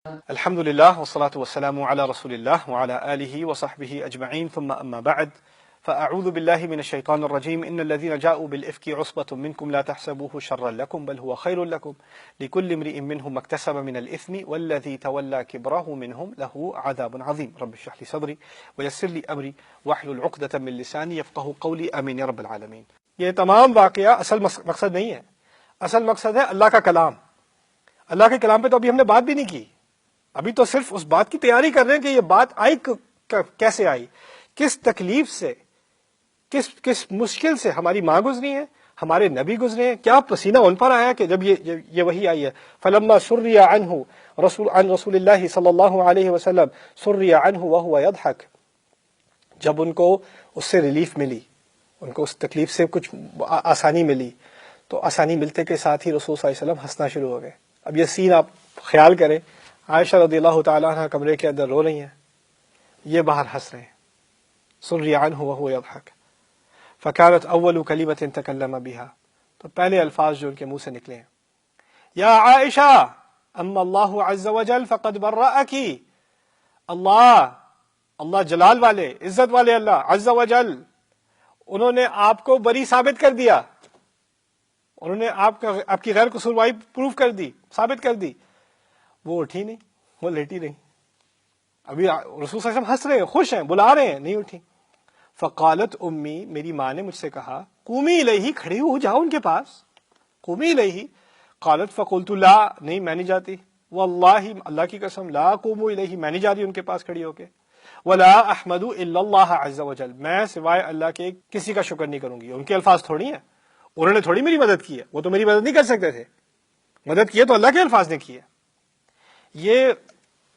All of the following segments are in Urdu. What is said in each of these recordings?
الحمد لله والصلاة والسلام على رسول الله وعلى آله وصحبه أجمعين ثم أما بعد فأعوذ بالله من الشيطان الرجيم إن الذين جاءوا بالإفك عصبة منكم لا تحسبوه شرا لكم بل هو خير لكم لكل امرئ منهم ما اكتسب من الإثم والذي تولى كبره منهم له عذاب عظيم رب اشرح لي صدري ويسر لي أمري واحلل عقدة من لساني يفقهوا قولي آمين يا رب العالمين. یہ تمام واقعہ اصل مقصد نہیں ہے، اصل مقصد ہے اللہ کا کلام. اللہ کے کلام پہ تو ابھی ہم نے بات بھی نہیں کی، ابھی تو صرف اس بات کی تیاری کر رہے ہیں کہ یہ بات آئی کیسے آئی، کس تکلیف سے، کس مشکل سے ہماری ماں گزری ہے، ہمارے نبی گزرے ہیں، کیا پسینہ ان پر آیا کہ جب یہ وحی آئی ہے. فلما سری عنہ عن رسول اللہ صلی اللہ علیہ وسلم سری عنہ وهو يضحك، جب ان کو اس سے ریلیف ملی، ان کو اس تکلیف سے کچھ آسانی ملی، تو آسانی ملتے کے ساتھ ہی رسول صلی اللہ علیہ وسلم ہنسنا شروع ہو گئے. اب یہ سین آپ خیال کریں، عائشہ رضی اللہ تعالیٰ عنہ کمرے کے اندر رو رہی ہیں، یہ باہر ہنس رہے ہیں. سری عنہ وهو يضحك فكانت اول كلمة تكلم بها، تو پہلے الفاظ جو ان کے منہ سے نکلے ہیں، یا عائشہ اما اللہ عز وجل فقد برأک، اللہ جلال والے، عزت والے اللہ عز وجل، انہوں نے آپ کو بری ثابت کر دیا، انہوں نے آپ کی غیر قصورواری پروف کر دی، ثابت کر دی. وہ اٹھی نہیں، وہ لیٹی رہی. ابھی رسول صلی اللہ علیہ وسلم ہنس رہے ہیں، خوش ہیں، بلا رہے ہیں، نہیں اٹھی. فقالت امی، میری ماں نے مجھ سے کہا، قومی الیہ، کھڑی ہو جاؤ ان کے پاس، قومی الیہ. قالت فقلت لا، نہیں میں نہیں جاتی، واللہ اللہ کی قسم، لا قوم الیہ، میں نہیں جا رہی ان کے پاس کھڑی ہو کے، ولا احمد الا اللہ عز وجل، میں سوائے اللہ کے کسی کا شکر نہیں کروں گی. ان کے الفاظ تھوڑی ہیں، انہوں نے تھوڑی میری مدد کی ہے، وہ تو میری مدد نہیں کر سکتے تھے، مدد کی ہے تو اللہ کے الفاظ نے کی ہے. یہ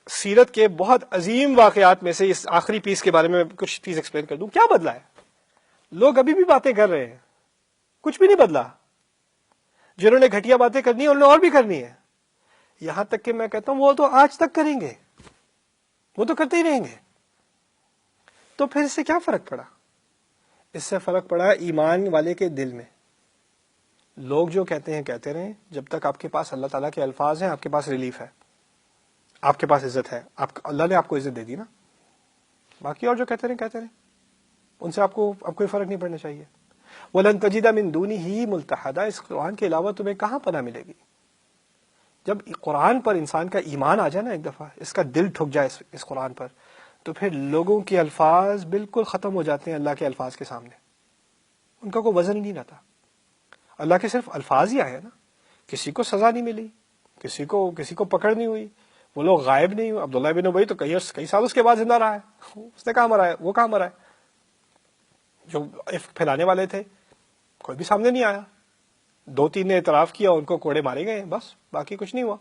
سیرت کے بہت عظیم واقعات میں سے اس آخری پیس کے بارے میں کچھ چیز ایکسپلین کر دوں. کیا بدلا ہے؟ لوگ ابھی بھی باتیں کر رہے ہیں، کچھ بھی نہیں بدلا. جنہوں نے گھٹیا باتیں کرنی ہیں انہوں نے اور بھی کرنی ہے، یہاں تک کہ میں کہتا ہوں وہ تو آج تک کریں گے، وہ تو کرتے ہی رہیں گے. تو پھر اس سے کیا فرق پڑا؟ اس سے فرق پڑا ایمان والے کے دل میں. لوگ جو کہتے ہیں کہتے رہیں، جب تک آپ کے پاس اللہ تعالیٰ کے الفاظ ہیں، آپ کے پاس ریلیف ہے، آپ کے پاس عزت ہے، اللہ نے آپ کو عزت دے دی نا. باقی اور جو کہتے رہیں کہتے رہیں، ان سے آپ کو اب کوئی فرق نہیں پڑنا چاہیے. وَلَن تَجِدَ مِن دُونِهِ مُلْتَحَدًا، اس قرآن کے علاوہ تمہیں کہاں پناہ ملے گی. جب قرآن پر انسان کا ایمان آ جائے نا، ایک دفعہ اس کا دل ٹھک جائے اس قرآن پر، تو پھر لوگوں کے الفاظ بالکل ختم ہو جاتے ہیں اللہ کے الفاظ کے سامنے، ان کا کوئی وزن ہی نہیں رہتا. اللہ کے صرف الفاظ ہی آئے نا، کسی کو سزا نہیں ملی، کسی کو پکڑ نہیں ہوئی، وہ لوگ غائب نہیں ہوئے. عبداللہ بن ابی تو کئی سال اس کے بعد زندہ رہا ہے، اس نے کہاں مرا ہے، وہ کہاں مرا ہے. جو پھیلانے والے تھے کوئی بھی سامنے نہیں آیا، 2-3 نے اعتراف کیا، ان کو کوڑے مارے گئے، بس باقی کچھ نہیں ہوا.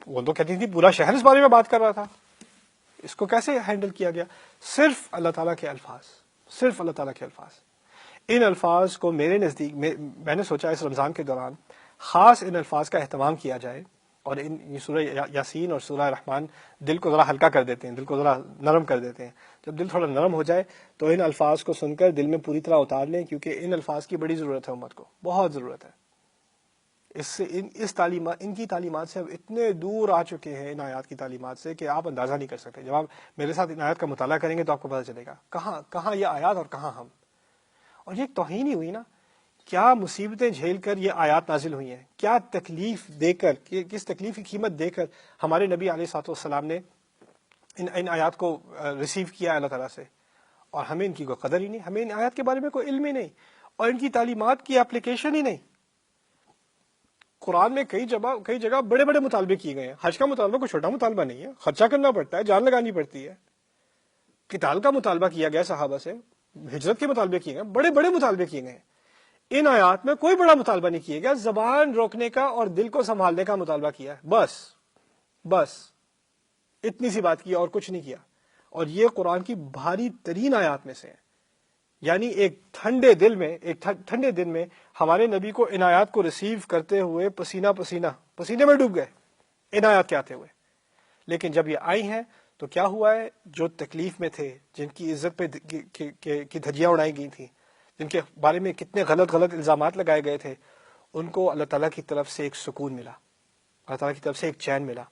وہ تو کہتی تھی پورا شہر اس بارے میں بات کر رہا تھا. اس کو کیسے ہینڈل کیا گیا؟ صرف اللہ تعالیٰ کے الفاظ، صرف اللہ تعالیٰ کے الفاظ. ان الفاظ کو میرے نزدیک میں نے سوچا اس رمضان کے دوران خاص ان الفاظ کا اہتمام کیا جائے. اور یہ سورہ یاسین اور سورہ رحمان دل کو ذرا ہلکا کر دیتے ہیں، دل کو ذرا نرم کر دیتے ہیں. جب دل تھوڑا نرم ہو جائے تو ان الفاظ کو سن کر دل میں پوری طرح اتار لیں، کیونکہ ان الفاظ کی بڑی ضرورت ہے، امت کو بہت ضرورت ہے. ان کی تعلیمات سے اب اتنے دور آ چکے ہیں، ان آیات کی تعلیمات سے، کہ آپ اندازہ نہیں کر سکتے. جب آپ میرے ساتھ ان آیات کا مطالعہ کریں گے تو آپ کو پتہ چلے گا کہاں یہ آیات اور کہاں ہم. اور یہ توہین ہی ہوئی نا، کیا مصیبتیں جھیل کر یہ آیات نازل ہوئی ہیں، کیا تکلیف دے کر، کس تکلیف کی قیمت دے کر ہمارے نبی علیہ الصلوۃ والسلام نے ان آیات کو ریسیو کیا اللہ تعالیٰ سے، اور ہمیں ان کی کوئی قدر ہی نہیں، ہمیں ان آیات کے بارے میں کوئی علم ہی نہیں، اور ان کی تعلیمات کی اپلیکیشن ہی نہیں. قرآن میں کئی جگہ بڑے بڑے مطالبے کیے گئے ہیں. حج کا مطالبہ کوئی چھوٹا مطالبہ نہیں ہے، خرچہ کرنا پڑتا ہے، جان لگانی پڑتی ہے. قتال کا مطالبہ کیا گیا صحابہ سے، ہجرت کے مطالبے کیے گئے، بڑے بڑے مطالبے کیے گئے ہیں. ان آیات میں کوئی بڑا مطالبہ نہیں کیا گیا، زبان روکنے کا اور دل کو سنبھالنے کا مطالبہ کیا ہے، بس اتنی سی بات کی اور کچھ نہیں کیا. اور یہ قرآن کی بھاری ترین آیات میں سے ہے. یعنی ایک ٹھنڈے دن میں ہمارے نبی کو ان آیات کو ریسیو کرتے ہوئے پسینے میں ڈوب گئے ان آیات کے آتے ہوئے. لیکن جب یہ آئی ہیں تو کیا ہوا ہے، جو تکلیف میں تھے، جن کی عزت پہ کی دھجیاں اڑائی گئی تھیں، جن کے بارے میں کتنے غلط الزامات لگائے گئے تھے، ان کو اللہ تعالیٰ کی طرف سے ایک سکون ملا، اللہ تعالیٰ کی طرف سے ایک چین ملا.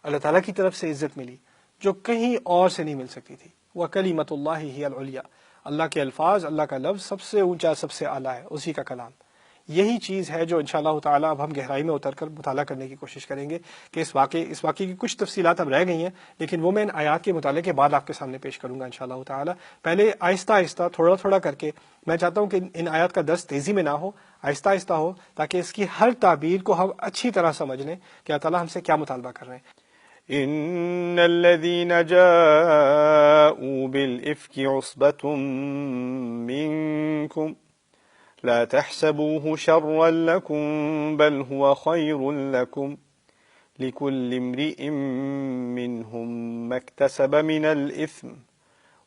اللہ تعالیٰ کی طرف سے عزت ملی جو کہیں اور سے نہیں مل سکتی تھی. وَكَلِمَةُ اللَّهِ هِيَ الْعُلْيَا، اللہ کے الفاظ، اللہ کا لفظ سب سے اونچا، سب سے اعلیٰ ہے، اسی کا کلام. یہی چیز ہے جو انشاءاللہ تعالیٰ اب ہم گہرائی میں اتر کر مطالعہ کرنے کی کوشش کریں گے کہ اس واقعے کی کچھ تفصیلات اب رہ گئی ہیں، لیکن وہ میں ان آیات کے مطالعے کے بعد آپ کے سامنے پیش کروں گا انشاءاللہ تعالیٰ. پہلے آہستہ آہستہ تھوڑا تھوڑا کر کے میں چاہتا ہوں کہ ان آیات کا درس تیزی میں نہ ہو، آہستہ آہستہ ہو، تاکہ اس کی ہر تعبیر کو ہم اچھی طرح سمجھ لیں کہ اللہ تعالیٰ ہم سے کیا مطالبہ کر رہے ہیں. إن الذين جاءوا بالإفك عصبة منكم لا تحسبوه شرا لكم بل هو خير لكم لكل امرئ منهم ما اكتسب من الإثم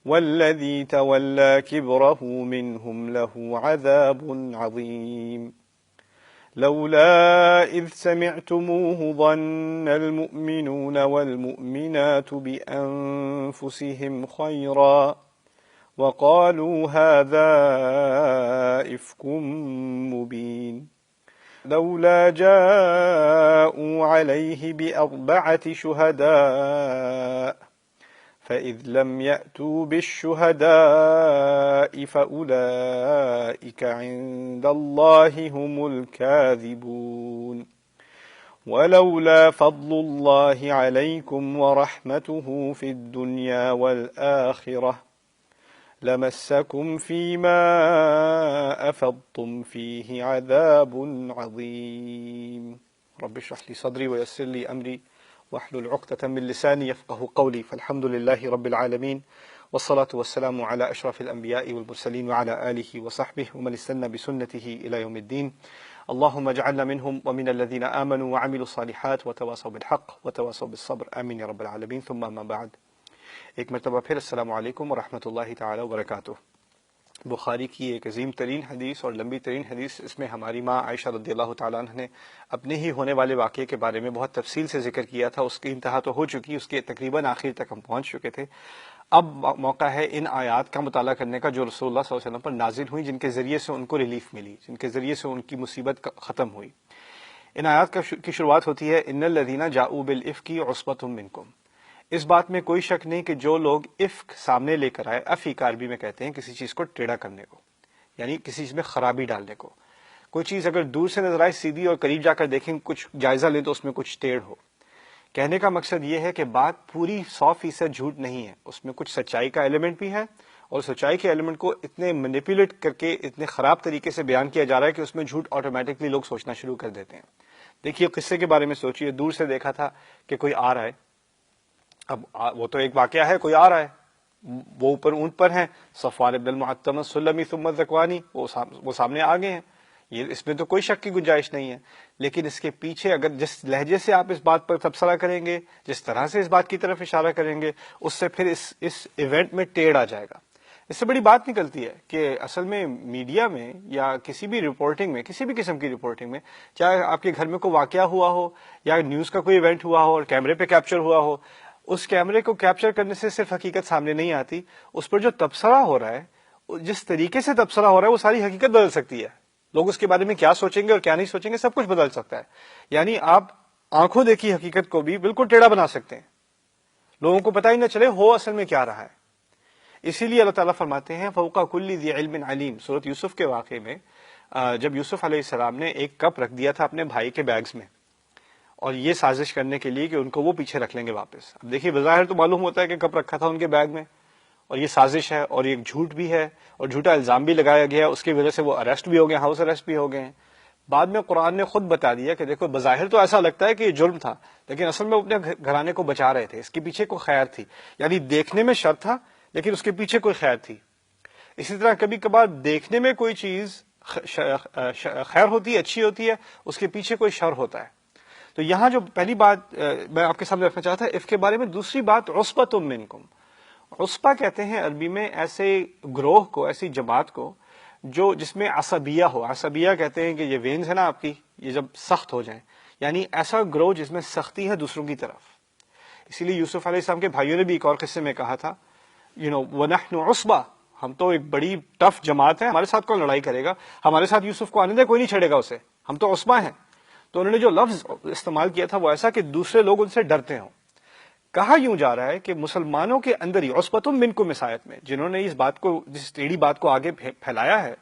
والذي تولى كبره منهم له عذاب عظيم لولا إذ سمعتموه ظن المؤمنون والمؤمنات بأنفسهم خيرا وقالوا هذا إفك مبين لولا جاءوا عليه بأربعة شهداء فإذ لم يأتوا بالشهداء فأولئك عند الله هم الكاذبون ولولا فضل الله عليكم ورحمته في الدنيا والآخرة لمسكم فيما أفضتم فيه عذاب عظيم رب اشرح لي صدري ويسر لي أمري واحلل عقدة من لساني يفقه قولي فالحمد لله رب العالمين والصلاة والسلام على أشرف الأنبياء والمرسلين وعلى آله وصحبه ومن استنى بسنته إلى يوم الدين. اللهم اجعلنا منهم ومن الذين آمنوا وعملوا الصالحات وتواصوا بالحق وتواصوا بالصبر آمين يا رب العالمين. ثم أما بعد، ایک مرتبہ پھر السلام علیکم ورحمۃ اللہ تعالی وبرکاتہ. بخاری کی ایک عظیم ترین حدیث اور لمبی ترین حدیث، اس میں ہماری ماں عائشہ رضی اللہ تعالیٰ عنہ نے اپنے ہی ہونے والے واقعے کے بارے میں بہت تفصیل سے ذکر کیا تھا. اس کی انتہا تو ہو چکی، اس کے تقریباً آخر تک ہم پہنچ چکے تھے. اب موقع ہے ان آیات کا مطالعہ کرنے کا جو رسول اللہ صلی اللہ علیہ وسلم پر نازل ہوئی، جن کے ذریعے سے ان کو ریلیف ملی، جن کے ذریعے سے ان کی مصیبت ختم ہوئی. ان آیات کی شروعات ہوتی ہے ان الذین جاؤوا بالافک عصبۃ منکم. اس بات میں کوئی شک نہیں کہ جو لوگ افک سامنے لے کر آئے، افیک عربی میں کہتے ہیں کسی چیز کو ٹیڑھا کرنے کو، یعنی کسی چیز میں خرابی ڈالنے کو. کوئی چیز اگر دور سے نظر آئے سیدھی اور قریب جا کر دیکھیں، کچھ جائزہ لیں تو اس میں کچھ ٹیڑھ ہو. کہنے کا مقصد یہ ہے کہ بات پوری 100% جھوٹ نہیں ہے، اس میں کچھ سچائی کا ایلیمنٹ بھی ہے، اور سچائی کے ایلیمنٹ کو اتنے مینیپولیٹ کر کے اتنے خراب طریقے سے بیان کیا جا رہا ہے کہ اس میں جھوٹ آٹومیٹکلی لوگ سوچنا شروع کر دیتے ہیں. دیکھیے قصے کے بارے میں سوچیے. دور سے دیکھا تھا کہ کوئی آ رہا ہے، اب وہ تو ایک واقعہ ہے، کوئی آ رہا ہے، وہ اوپر اونٹ پر ہیں، صفوان بن المعطل السلمی ثم الذکوانی، وہ سامنے آ گئے ہیں. یہ اس میں تو کوئی شک کی گنجائش نہیں ہے. لیکن اس کے پیچھے اگر جس لہجے سے آپ اس بات پر تبصرہ کریں گے، جس طرح سے اس بات کی طرف اشارہ کریں گے، اس سے پھر اس ایونٹ میں ٹیڑھ آ جائے گا. اس سے بڑی بات نکلتی ہے کہ اصل میں میڈیا میں یا کسی بھی رپورٹنگ میں، کسی بھی قسم کی رپورٹنگ میں، چاہے آپ کے گھر میں کوئی واقعہ ہوا ہو یا نیوز کا کوئی ایونٹ ہوا ہو اور کیمرے پہ کیپچر ہوا ہو، اس کیمرے کو کیپچر کرنے سے صرف حقیقت سامنے نہیں آتی، اس پر جو تبصرہ ہو رہا ہے، جس طریقے سے تبصرہ ہو رہا ہے، وہ ساری حقیقت بدل سکتی ہے. لوگ اس کے بارے میں کیا سوچیں گے اور کیا نہیں سوچیں گے، سب کچھ بدل سکتا ہے. یعنی آپ آنکھوں دیکھی حقیقت کو بھی بالکل ٹیڑھا بنا سکتے ہیں، لوگوں کو پتہ ہی نہ چلے ہو اصل میں کیا رہا ہے. اسی لیے اللہ تعالیٰ فرماتے ہیں فوق کل ذی علم علیم. سورۃ یوسف کے واقعے میں جب یوسف علیہ السلام نے ایک کپ رکھ دیا تھا اپنے بھائی کے بیگز میں، اور یہ سازش کرنے کے لیے کہ ان کو وہ پیچھے رکھ لیں گے واپس. اب دیکھیے بظاہر تو معلوم ہوتا ہے کہ کپ رکھا تھا ان کے بیگ میں، اور یہ سازش ہے اور یہ ایک جھوٹ بھی ہے اور جھوٹا الزام بھی لگایا گیا، اس کی وجہ سے وہ اریسٹ بھی ہو گئے، ہاؤس اریسٹ بھی ہو گئے ہیں. بعد میں قرآن نے خود بتا دیا کہ دیکھو بظاہر تو ایسا لگتا ہے کہ یہ جرم تھا، لیکن اصل میں وہ اپنے گھرانے کو بچا رہے تھے، اس کے پیچھے کوئی خیر تھی. یعنی دیکھنے میں شر تھا لیکن اس کے پیچھے کوئی خیر تھی. اسی طرح کبھی کبھار دیکھنے میں کوئی چیز خیر ہوتی ہے، اچھی ہوتی ہے، اس کے پیچھے کوئی شر ہوتا ہے. تو یہاں جو پہلی بات میں آپ کے سامنے رکھنا چاہتا ہوں اس کے بارے میں، دوسری بات عصبۃ منکم. عصبہ کہتے ہیں عربی میں ایسے گروہ کو، ایسی جماعت کو جس میں عصبیہ ہو. عصبیہ کہتے ہیں کہ یہ وینز ہے نا آپ کی، یہ جب سخت ہو جائیں، یعنی ایسا گروہ جس میں سختی ہے دوسروں کی طرف. اسی لیے یوسف علیہ السلام کے بھائیوں نے بھی ایک اور قصے میں کہا تھا وَنَحْنُ عُصْبَةٌ، ہم تو ایک بڑی ٹف جماعت ہے، ہمارے ساتھ کون لڑائی کرے گا، ہمارے ساتھ یوسف کو آنے دے، کوئی نہیں چھڑے گا اسے، ہم تو عصبہ ہیں. تو انہوں نے جو لفظ استعمال کیا تھا وہ ایسا کہ دوسرے لوگ ان سے ڈرتے ہوں. کہا یوں جا رہا ہے کہ مسلمانوں کے اندر ہی عصبۃ منکم اس آیت میں جنہوں نے اس بات کو، جس ٹیڑھی بات کو آگے پھیلایا ہے،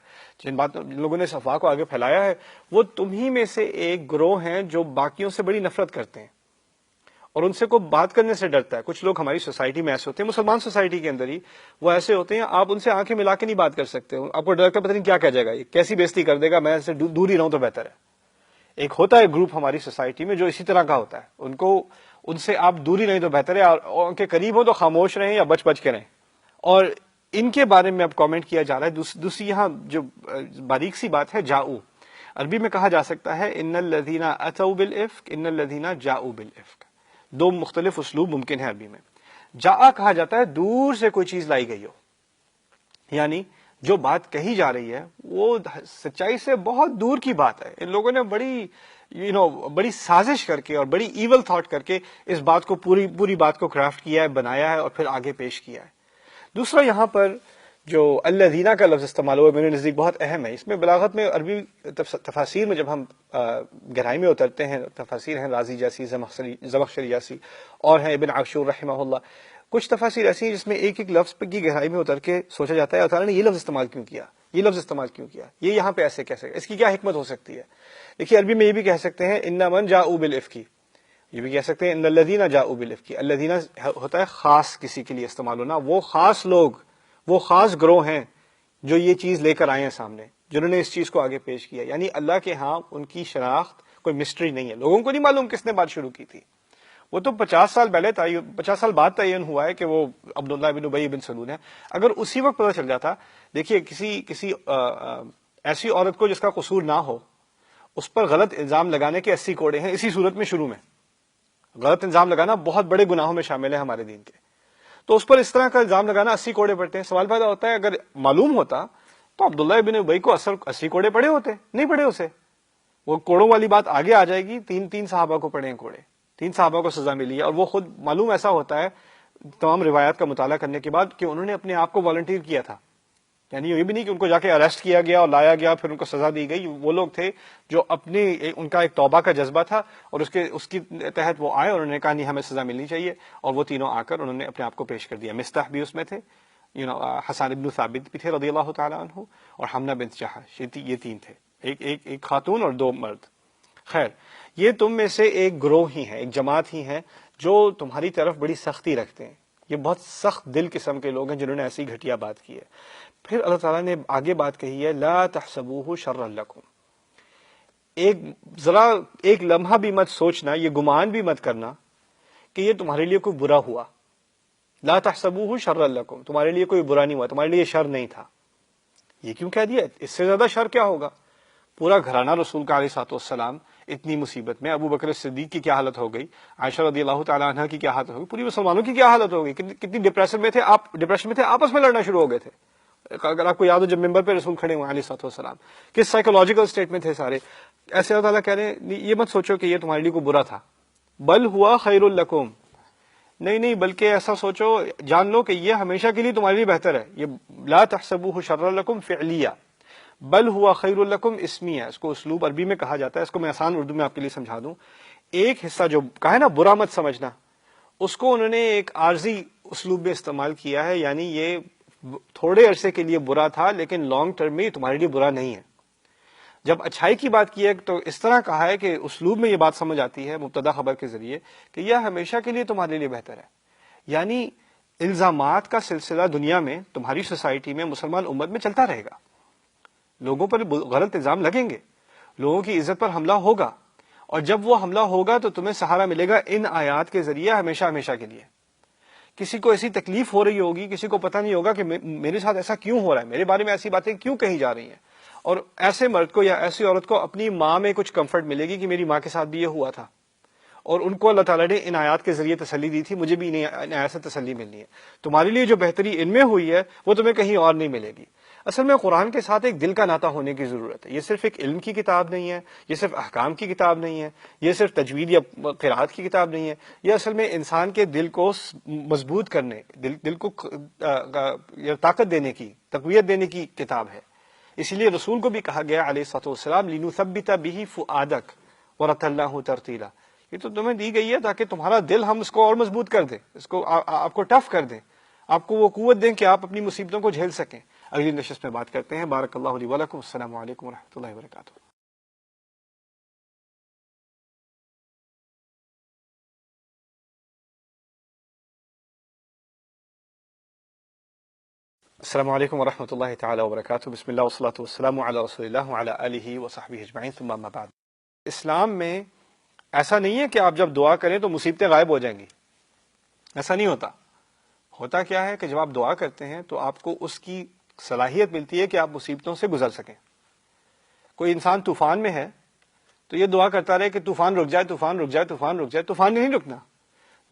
جن لوگوں نے اس افواہ کو آگے پھیلایا ہے، وہ تمہیں میں سے ایک گروہ ہیں جو باقیوں سے بڑی نفرت کرتے ہیں اور ان سے کوئی بات کرنے سے ڈرتا ہے. کچھ لوگ ہماری سوسائٹی میں ایسے ہوتے ہیں، مسلمان سوسائٹی کے اندر ہی وہ ایسے ہوتے ہیں، آپ ان سے آنکھیں ملا کے نہیں بات کر سکتے، آپ کو ڈر کا پتہ نہیں کیا کہہ جائے گا، یہ کیسی بےزتی کر دے گا، میں اسے دور ہی رہوں تو بہتر ہے. ایک ہوتا ہے گروپ ہماری سوسائٹی میں جو اسی طرح کا ہوتا ہے، ان سے آپ دوری نہیں تو بہتر ہے، اور ان کے قریب ہو تو خاموش رہیں یا بچ بچ کے رہیں. اور ان کے بارے میں اب کامنٹ کیا جا رہا ہے. دوسری یہاں جو باریک سی بات ہے، جاؤ، عربی میں کہا جا سکتا ہے ان الذین اتوا بالافک، ان الذین جاؤ بالافک. دو مختلف اسلوب ممکن ہے عربی میں. جاء کہا جاتا ہے دور سے کوئی چیز لائی گئی ہو، یعنی جو بات کہی جا رہی ہے وہ سچائی سے بہت دور کی بات ہے. ان لوگوں نے بڑی سازش کر کے اور بڑی ایول تھاٹ کر کے اس بات کو پوری بات کو کرافٹ کیا ہے، بنایا ہے اور پھر آگے پیش کیا ہے. دوسرا یہاں پر جو الذین کا لفظ استعمال ہوا میرے نزدیک بہت اہم ہے. اس میں بلاغت میں عربی تفاسیر میں جب ہم گہرائی میں اترتے ہیں، تفاسیر ہیں رازی جیسی، زمخشری جیسی، اور ہیں ابن عاشور رحمہ اللہ. کچھ تفاسیر ایسی ہیں جس میں ایک ایک لفظ کی گہرائی میں اتر کے سوچا جاتا ہے اللہ تعالیٰ نے یہ لفظ استعمال کیوں کیا، یہ لفظ استعمال کیوں کیا، یہ یہاں پہ ایسے کیسے، اس کی کیا حکمت ہو سکتی ہے. دیکھیے عربی میں یہ بھی کہہ سکتے ہیں ان من جاؤ بالافک، یہ بھی کہہ سکتے ہیں ان الذین جاؤ بالافک. الذین ہوتا ہے خاص کسی کے لیے استعمال ہونا، وہ خاص لوگ، وہ خاص گروہ ہیں جو یہ چیز لے کر آئے ہیں سامنے، جنہوں نے اس چیز کو آگے پیش کیا. یعنی اللہ کے ہاں ان کی شناخت کوئی مسٹری نہیں ہے. لوگوں کو نہیں معلوم کس نے بات شروع کی تھی. وہ تو 50 سال بعد تعین ہوا ہے کہ وہ عبداللہ بن ابی بن سلول ہے. اگر اسی وقت پتہ چل جاتا، دیکھیے کسی ایسی عورت کو جس کا قصور نہ ہو، اس پر غلط الزام لگانے کے 80 کوڑے ہیں اسی صورت میں. شروع میں غلط الزام لگانا بہت بڑے گناہوں میں شامل ہے ہمارے دین کے، تو اس پر اس طرح کا الزام لگانا 80 کوڑے پڑتے ہیں. سوال پیدا ہوتا ہے اگر معلوم ہوتا تو عبداللہ بن ابی کو 80 کوڑے پڑے ہوتے، نہیں پڑے اسے. وہ کوڑوں والی بات آگے آ جائے گی، تین صحابہ کو پڑے ہیں کوڑے، 3 صحابہ کو سزا ملی ہے. اور وہ خود معلوم ایسا ہوتا ہے تمام روایات کا مطالعہ کرنے کے بعد کہ انہوں نے اپنے آپ کو والنٹیئر کیا تھا. یعنی یہ بھی نہیں کہ ان کو جا کے اریسٹ کیا گیا اور لایا گیا پھر ان کو سزا دی گئی. وہ لوگ تھے جو ان کا ایک توبہ کا جذبہ تھا اور اس کی تحت وہ آئے اور انہوں نے کہا نہیں ہمیں سزا ملنی چاہیے، اور وہ تینوں آ کر انہوں نے اپنے آپ کو پیش کر دیا. مستح بھی اس میں تھے، حسان ابن ثابت بھی تھے رضی اللہ تعالیٰ عنہ، اور حمنہ بنت جحش، یہ 3 تھے، ایک خاتون اور 2 مرد. خیر، یہ تم میں سے ایک گروہ ہی ہے، ایک جماعت ہی ہے جو تمہاری طرف بڑی سختی رکھتے ہیں. یہ بہت سخت دل قسم کے لوگ ہیں جنہوں نے ایسی گھٹیا بات کی ہے. پھر اللہ تعالیٰ نے آگے بات کہی ہے لا تحسبوہ شرا لکم. ایک لمحہ بھی مت سوچنا، یہ گمان بھی مت کرنا کہ یہ تمہارے لیے کوئی برا ہوا. لا تحسبوہ شرا لکم، تمہارے لیے کوئی برا نہیں ہوا، تمہارے لیے شر نہیں تھا. یہ کیوں کہہ دیا؟ اس سے زیادہ شر کیا ہوگا؟ پورا گھرانہ رسول کا علیہ السلام اتنی مصیبت میں، ابو بکر صدیق کی کیا حالت ہو گئی، عائشہ رضی اللہ تعالیٰ عنہ کی کیا حالت ہو گئی، پوری مسلمانوں کی کیا حالت ہو گئی، کتنی ڈپریشن میں تھے، آپس میں لڑنا شروع ہو گئے تھے. اگر آپ کو یاد ہو جب ممبر پہ رسول کھڑے ہوئے علیہ السلام، کس سائیکولوجیکل اسٹیٹ میں تھے سارے. ایسے اللہ تعالیٰ کہہ رہے ہیں یہ مت سوچو کہ یہ تمہارے لیے کوئی برا تھا، بل ہوا خیر لکم، نہیں بلکہ ایسا سوچو، جان لو کہ یہ ہمیشہ کے لیے تمہارے لیے بہتر ہے. یہ لا تحسبوہ شر لکم فعلیہ، بل ہوا خیر لکم اسمیہ. اس کو اسلوب عربی میں کہا جاتا ہے، اس کو میں آسان اردو میں آپ کے لیے سمجھا دوں. ایک حصہ جو کہا ہے نا برا مت سمجھنا، اس کو انہوں نے ایک عارضی اسلوب میں استعمال کیا ہے. یعنی یہ تھوڑے عرصے کے لیے برا تھا لیکن لانگ ٹرم میں تمہارے لیے برا نہیں ہے. جب اچھائی کی بات کی ہے تو اس طرح کہا ہے کہ اسلوب میں یہ بات سمجھ آتی ہے مبتدا خبر کے ذریعے کہ یہ ہمیشہ کے لیے تمہارے لیے بہتر ہے. یعنی الزامات کا سلسلہ دنیا میں، تمہاری سوسائٹی میں، مسلمان امت میں چلتا رہے گا. لوگوں پر غلط الزام لگیں گے، لوگوں کی عزت پر حملہ ہوگا، اور جب وہ حملہ ہوگا تو تمہیں سہارا ملے گا ان آیات کے ذریعے ہمیشہ کے لیے. کسی کو ایسی تکلیف ہو رہی ہوگی، کسی کو پتہ نہیں ہوگا کہ میرے ساتھ ایسا کیوں ہو رہا ہے، میرے بارے میں ایسی باتیں کیوں کہی جا رہی ہیں، اور ایسے مرد کو یا ایسی عورت کو اپنی ماں میں کچھ کمفرٹ ملے گی کہ میری ماں کے ساتھ بھی یہ ہوا تھا، اور ان کو اللہ تعالیٰ نے ان آیات کے ذریعے تسلی دی تھی، مجھے بھی ان آیات سے تسلی ملنی ہے. تمہارے لیے جو بہتری ان میں ہوئی ہے وہ تمہیں کہیں اور نہیں ملے گی. اصل میں قرآن کے ساتھ ایک دل کا ناطہ ہونے کی ضرورت ہے. یہ صرف ایک علم کی کتاب نہیں ہے، یہ صرف احکام کی کتاب نہیں ہے، یہ صرف تجوید یا قرات کی کتاب نہیں ہے. یہ اصل میں انسان کے دل کو مضبوط کرنے، دل کو طاقت دینے کی، تقویت دینے کی کتاب ہے. اسی لیے رسول کو بھی کہا گیا علیہ الصلوۃ والسلام لنثبت به فؤادک ورتلناه ترتیلا. یہ تو تمہیں دی گئی ہے تاکہ تمہارا دل ہم اس کو اور مضبوط کر دیں، اس کو آپ کو ٹف کر دیں، آپ کو وہ قوت دیں کہ آپ اپنی مصیبتوں کو جھیل سکیں۔ اگلی نشست میں بات کرتے ہیں۔ بارک اللہ لی ولکم، السلام علیکم ورحمۃ اللہ وبرکاتہ۔ السلام علیکم ورحمۃ اللہ تعالی وبرکاتہ۔ بسم اللہ والصلاۃ والسلام علی رسول اللہ وعلی آلہ وصحبہ اجمعین، ثم اما بعد۔ اسلام میں ایسا نہیں ہے کہ آپ جب دعا کریں تو مصیبتیں غائب ہو جائیں گی، ایسا نہیں ہوتا۔ ہوتا کیا ہے کہ جب آپ دعا کرتے ہیں تو آپ کو اس کی صلاحیت ملتی ہے کہ آپ مصیبتوں سے گزر سکیں۔ کوئی انسان طوفان میں ہے تو یہ دعا کرتا رہے کہ طوفان رک جائے، طوفان رک جائے، طوفان رک جائے، طوفان نہیں رکنا۔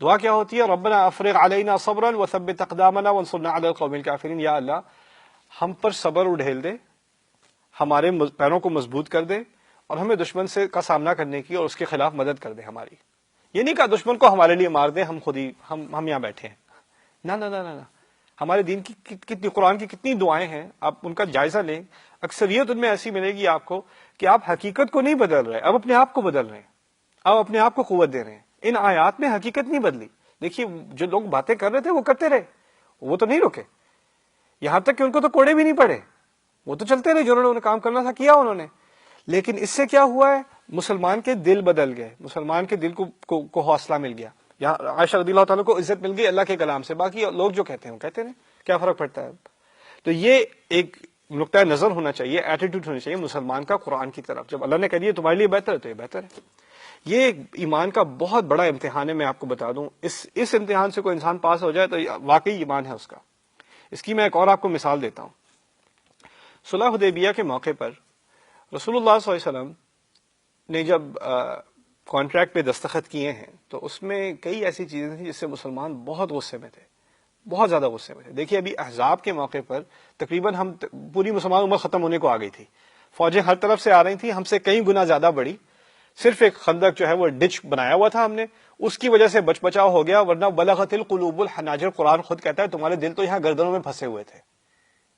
دعا کیا ہوتی ہے؟ ربنا افرغ علینا صبرا وثبت اقدامنا وانصرنا علی القوم الکافرین، یا اللہ ہم پر صبر اڈھیل دے، ہمارے پیروں کو مضبوط کر دے، اور ہمیں دشمن سے کا سامنا کرنے کی اور اس کے خلاف مدد کر دے ہماری۔ یہ نہیں کہا دشمن کو ہمارے لیے مار دے، ہم خود ہی ہم یہاں بیٹھے ہیں، نہ نہ نہ نہ۔ ہمارے دین کی کتنی، قرآن کی کتنی دعائیں ہیں، آپ ان کا جائزہ لیں، اکثریت ان میں ایسی ملے گی آپ کو کہ آپ حقیقت کو نہیں بدل رہے، اب اپنے آپ کو بدل رہے ہیں، اب اپنے آپ کو قوت دے رہے ہیں۔ ان آیات میں حقیقت نہیں بدلی۔ دیکھیے جو لوگ باتیں کر رہے تھے وہ کرتے رہے، وہ تو نہیں رکے، یہاں تک کہ ان کو تو کوڑے بھی نہیں پڑے، وہ تو چلتے رہے، جو انہوں نے کام کرنا تھا کیا انہوں نے۔ لیکن اس سے کیا ہوا ہے؟ مسلمان کے دل بدل گئے، مسلمان کے دل کو حوصلہ مل گیا۔ یہاں عائشہ رضی اللہ تعالیٰ کو عزت مل گئی اللہ کے کلام سے، باقی لوگ جو کہتے ہیں وہ کہتے ہیں، کیا فرق پڑتا ہے؟ تو یہ ایک نقطۂ نظر ہونا چاہیے، ایٹیٹیوڈ ہونی چاہیے مسلمان کا قرآن کی طرف۔ جب اللہ نے کہہ دیا تمہارے لیے بہتر ہے تو یہ بہتر ہے۔ یہ ایک ایمان کا بہت بڑا امتحان ہے، میں آپ کو بتا دوں، اس امتحان سے کوئی انسان پاس ہو جائے تو واقعی ایمان ہے اس کا۔ اس کی میں ایک اور آپ کو مثال دیتا ہوں۔ صلح حدیبیہ کے موقع پر رسول اللہ صلی اللہ علیہ وسلم نے جب کانٹریکٹ پہ دستخط کیے ہیں تو اس میں کئی ایسی چیزیں تھیں جس سے مسلمان بہت غصے میں تھے، بہت زیادہ غصے میں تھے۔ دیکھیے ابھی احزاب کے موقع پر تقریباً پوری مسلمان امت ختم ہونے کو آ گئی تھی، فوجیں ہر طرف سے آ رہی تھیں، ہم سے کئی گنا زیادہ بڑی، صرف ایک خندق جو ہے وہ ڈچ بنایا ہوا تھا ہم نے، اس کی وجہ سے بچ بچاؤ ہو گیا، ورنہ بلغت القلوب الحناجر، قرآن خود کہتا ہے تمہارے دل تو یہاں گردنوں میں پھنسے ہوئے تھے،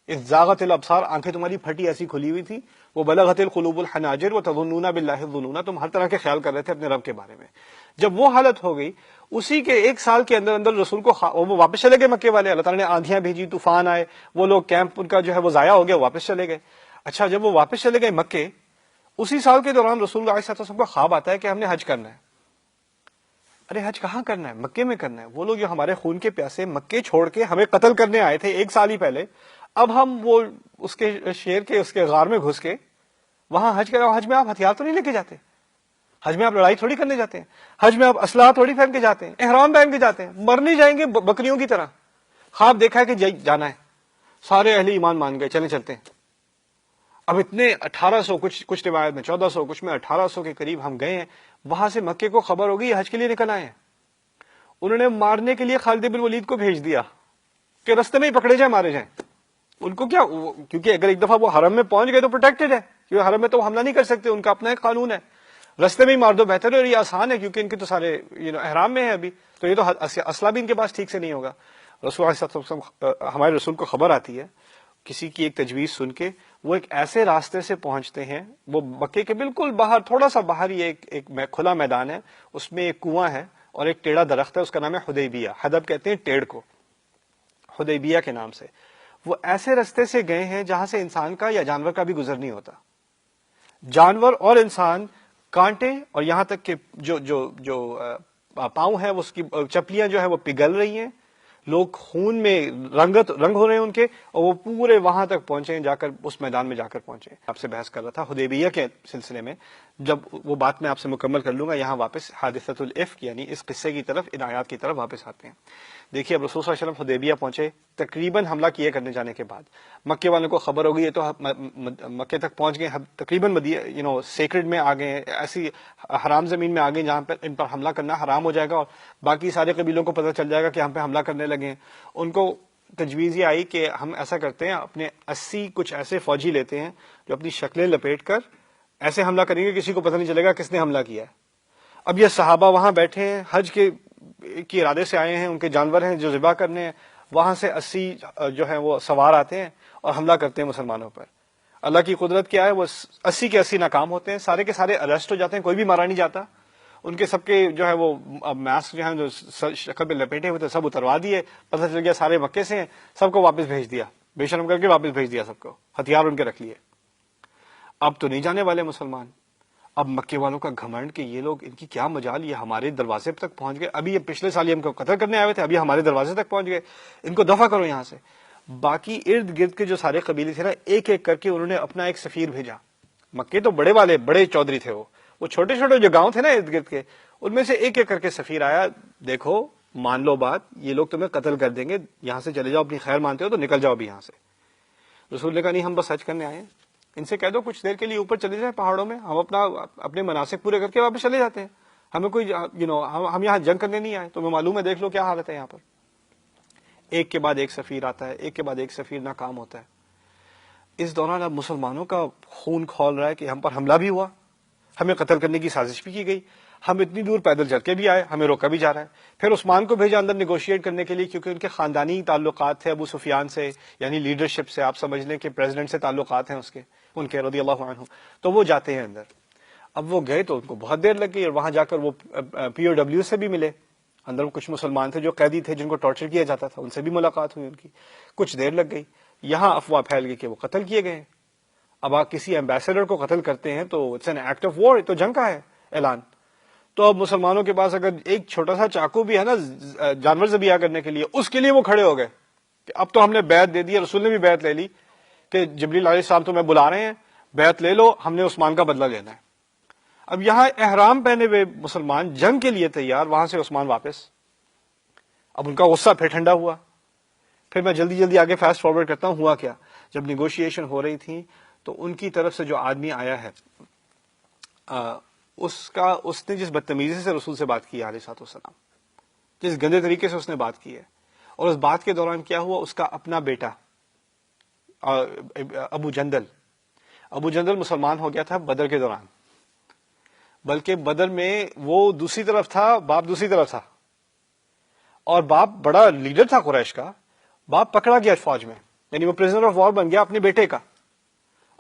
اذ زاغت الابصار، آنکھیں تمہاری پھٹی ایسی کھلی ہوئی تھی، وہ بلغت القلوب الحناجر وتظنون باللہ الظنون، تم ہر طرح کے خیال کر رہے تھے اپنے رب کے بارے میں۔ جب وہ حالت ہو گئی، اسی کے ایک سال کے اندر اندر رسول کو وہ واپس چلے گئے مکے والے، اللہ تعالیٰ نے آندھیاں بھیجی، طوفان آئے، وہ لوگ کیمپ ان کا جو ہے وہ ضائع ہو گیا، واپس چلے گئے۔ اچھا جب وہ واپس چلے گئے مکے، اسی سال کے دوران رسول اللہ صلی اللہ علیہ وسلم کو خواب آتا ہے کہ ہم نے حج کرنا ہے۔ ارے حج کہاں کرنا ہے؟ مکے میں کرنا ہے۔ وہ لوگ جو ہمارے خون کے پیاسے مکے چھوڑ کے ہمیں قتل کرنے آئے تھے ایک سال ہی پہلے، اب ہم وہ اس کے شیر کے اس کے غار میں گھس کے وہاں حج کریں۔ حج میں آپ ہتھیار تو نہیں لے کے جاتے، حج میں آپ لڑائی تھوڑی کرنے جاتے ہیں، حج میں آپ اسلحہ تھوڑی پہن کے جاتے ہیں، احرام پہن کے جاتے ہیں، مرنے جائیں گے بکریوں کی طرح۔ خواب دیکھا ہے کہ جانا ہے، سارے اہل ایمان مان گئے، چلتے ہیں۔ اب اتنے 1800 کچھ روایت میں 1400 کچھ میں 1800 کے قریب ہم گئے ہیں، وہاں سے مکے کو خبر ہوگی حج کے لیے نکل آئے ہیں۔ انہوں نے مارنے کے لیے خالد بن ولید کو بھیج دیا کہ رستے میں ہی پکڑے جائیں، مارے جائیں۔ ان کو کیا، کیونکہ اگر ایک دفعہ وہ حرم میں پہنچ گئے تو پروٹیکٹڈ ہے، کیونکہ حرم میں تو حملہ نہیں کر سکتے، ان کا اپنا ایک قانون ہے، رستے میں ہی مار دو بہتر ہے، اور یہ آسان ہے کیونکہ ان کے تو سارے احرام میں ہیں ابھی، تو یہ تو اسلحہ بھی ان کے پاس ٹھیک سے نہیں ہوگا۔ رسول اللہ صلی اللہ علیہ وسلم، ہمارے رسول کو خبر آتی ہے، کسی کی ایک تجویز سن کے وہ ایک ایسے راستے سے پہنچتے ہیں، وہ مکے کے بالکل باہر، تھوڑا سا باہر ہی ایک کھلا میدان ہے، اس میں ایک کنواں ہے اور ایک ٹیڑھا درخت ہے، اس کا نام ہے حدیبیہ، حدب کہتے ہیں ٹیڑھ کو، حدیبیہ کے نام سے۔ وہ ایسے راستے سے گئے ہیں جہاں سے انسان کا یا جانور کا بھی گزر نہیں ہوتا، جانور اور انسان کانٹے، اور یہاں تک کہ جو پاؤں ہے اس کی چپلیاں جو ہے وہ پگھل رہی ہیں، لوگ خون میں رنگ ہو رہے ہیں ان کے، اور وہ پورے وہاں تک پہنچے، جا کر اس میدان میں جا کر پہنچے۔ آپ سے بحث کر رہا تھا حدیبیہ کے سلسلے میں، جب وہ بات میں آپ سے مکمل کر لوں گا، یہاں واپس حادثۃ الافک یعنی اس قصے کی طرف، ان آیات کی طرف واپس آتے ہیں۔ دیکھیے اب رسول صلی اللہ علیہ وسلم حدیبیہ پہنچے، تقریباً حملہ کیے کرنے جانے کے بعد مکے والوں کو خبر ہو گئی، یہ تو مکے تک پہنچ گئے، تقریباً سیکرڈ میں آ گئے، ایسی حرام زمین میں آ گئے جہاں پر ان پر حملہ کرنا حرام ہو جائے گا، اور باقی سارے قبیلوں کو پتہ چل جائے گا کہ ہم پہ حملہ کرنے لگے ہیں۔ ان کو تجویز یہ آئی کہ ہم ایسا کرتے ہیں، اپنے 80 کچھ ایسے فوجی لیتے ہیں جو اپنی شکلیں لپیٹ کر ایسے حملہ کریں گے کسی کو پتہ نہیں چلے گا کس نے حملہ کیا ہے۔ اب یہ صحابہ وہاں بیٹھے ہیں، حج کے ارادے سے آئے ہیں، ان کے جانور ہیں جو ذبح کرنے ہیں، وہاں سے 80 جو ہیں وہ سوار آتے ہیں اور حملہ کرتے ہیں مسلمانوں پر۔ اللہ کی قدرت کیا ہے، وہ 80 کے 80 ناکام ہوتے ہیں، سارے کے سارے اریسٹ ہو جاتے ہیں، کوئی بھی مارا نہیں جاتا، ان کے سب کے جو ہے وہ ماسک جو ہے جو شکل پہ لپیٹے ہوئے تھے سب اتروا دیے، پتہ چل گیا سارے مکے سے ہیں، سب کو واپس بھیج دیا، بے شرم کر کے واپس بھیج دیا سب کو، ہتھیار ان کے رکھ لیے۔ اب تو نہیں جانے والے مسلمان، اب مکے والوں کا گھمنڈ کہ یہ لوگ ان کی کیا مجال، یہ ہمارے دروازے تک پہنچ گئے، ابھی یہ پچھلے سال یہ ہم کو قتل کرنے آئے ہوئے تھے، ابھی ہمارے دروازے تک پہنچ گئے، ان کو دفع کرو یہاں سے۔ باقی ارد گرد کے جو سارے قبیلے تھے نا، ایک ایک کر کے انہوں نے اپنا ایک سفیر بھیجا۔ مکے تو بڑے والے بڑے چودھری تھے، وہ چھوٹے چھوٹے جو گاؤں تھے نا ارد گرد کے، ان میں سے ایک ایک کر کے سفیر آیا، دیکھو مان لو بات، یہ لوگ تمہیں قتل کر دیں گے، یہاں سے چلے جاؤ، اپنی خیر مانتے ہو تو نکل جاؤ ابھی یہاں سے۔ رسول نے کہا نہیں، ہم بس حج کرنے آئے ہیں، ان سے کہہ دو کچھ دیر کے لیے اوپر چلے جائیں پہاڑوں میں، ہم اپنے مناسک پورے کر کے واپس چلے جاتے ہیں، ہمیں کوئی ہم یہاں جنگ کرنے نہیں آئے، تمہیں معلوم ہے، دیکھ لو کیا حالت ہے یہاں پر۔ ایک کے بعد ایک سفیر آتا ہے، ایک کے بعد ایک سفیر ناکام ہوتا ہے۔ اس دوران اب مسلمانوں کا خون کھول رہا ہے کہ ہم پر حملہ بھی ہوا، ہمیں قتل کرنے کی سازش بھی کی گئی، ہم اتنی دور پیدل چل کے بھی آئے، ہمیں روکا بھی جا رہا ہے۔ پھر عثمان کو بھیجا اندر نیگوشیٹ کرنے کے لیے، کیونکہ ان کے خاندانی تعلقات تھے ابو سفیان سے، یعنی لیڈرشپ سے، آپ سمجھ لیں کہ پریزیڈنٹ سے تعلقات ہیں ان کے رضی اللہ عنہ، تو وہ جاتے ہیں اندر۔ اب وہ گئے تو ان کو بہت دیر لگ گئی، اور وہاں جا کر وہ پی او ڈبلیو سے بھی ملے، اندر کچھ مسلمان تھے جو قیدی تھے جن کو ٹارچر کیا جاتا تھا، ان سے بھی ملاقات ہوئی ان کی، کچھ دیر لگ گئی۔ یہاں افواہ پھیل گئی کہ وہ قتل کیے گئے ہیں۔ اب آپ کسی ایمبیسڈر کو قتل کرتے ہیں تو it's an act of war, تو جنگ کا ہے اعلان۔ تو اب مسلمانوں کے پاس اگر ایک چھوٹا سا چاقو بھی ہے نا جانور ذبیحہ کرنے کے لیے، اس کے لیے وہ کھڑے ہو گئے کہ اب تو ہم نے بیعت دے دی، رسول نے بھی بیعت لے لی کہ جبریل علیہ السلام تمہیں بلا رہے ہیں، بیعت لے لو، ہم نے عثمان کا بدلہ لینا ہے۔ اب یہاں احرام پہنے ہوئے مسلمان جنگ کے لیے تیار، وہاں سے عثمان واپس۔ اب ان کا غصہ پھر ٹھنڈا ہوا۔ پھر میں جلدی جلدی آگے فاسٹ فارورڈ کرتا ہوں، ہوا کیا؟ جب نیگوشیشن ہو رہی تھی تو ان کی طرف سے جو آدمی آیا ہے، اس نے جس بدتمیزی سے رسول سے بات کی علیہ الصلوۃ والسلام، جس گندے طریقے سے اس نے بات کی ہے، اور اس بات کے دوران کیا ہوا، اس کا اپنا بیٹا ابو جندل مسلمان ہو گیا تھا بدر کے دوران، بلکہ بدر میں وہ دوسری طرف تھا، باپ دوسری طرف تھا، اور باپ بڑا لیڈر تھا قریش کا، باپ پکڑا گیا فوج میں، یعنی وہ پرزنر آف وار بن گیا اپنے بیٹے کا،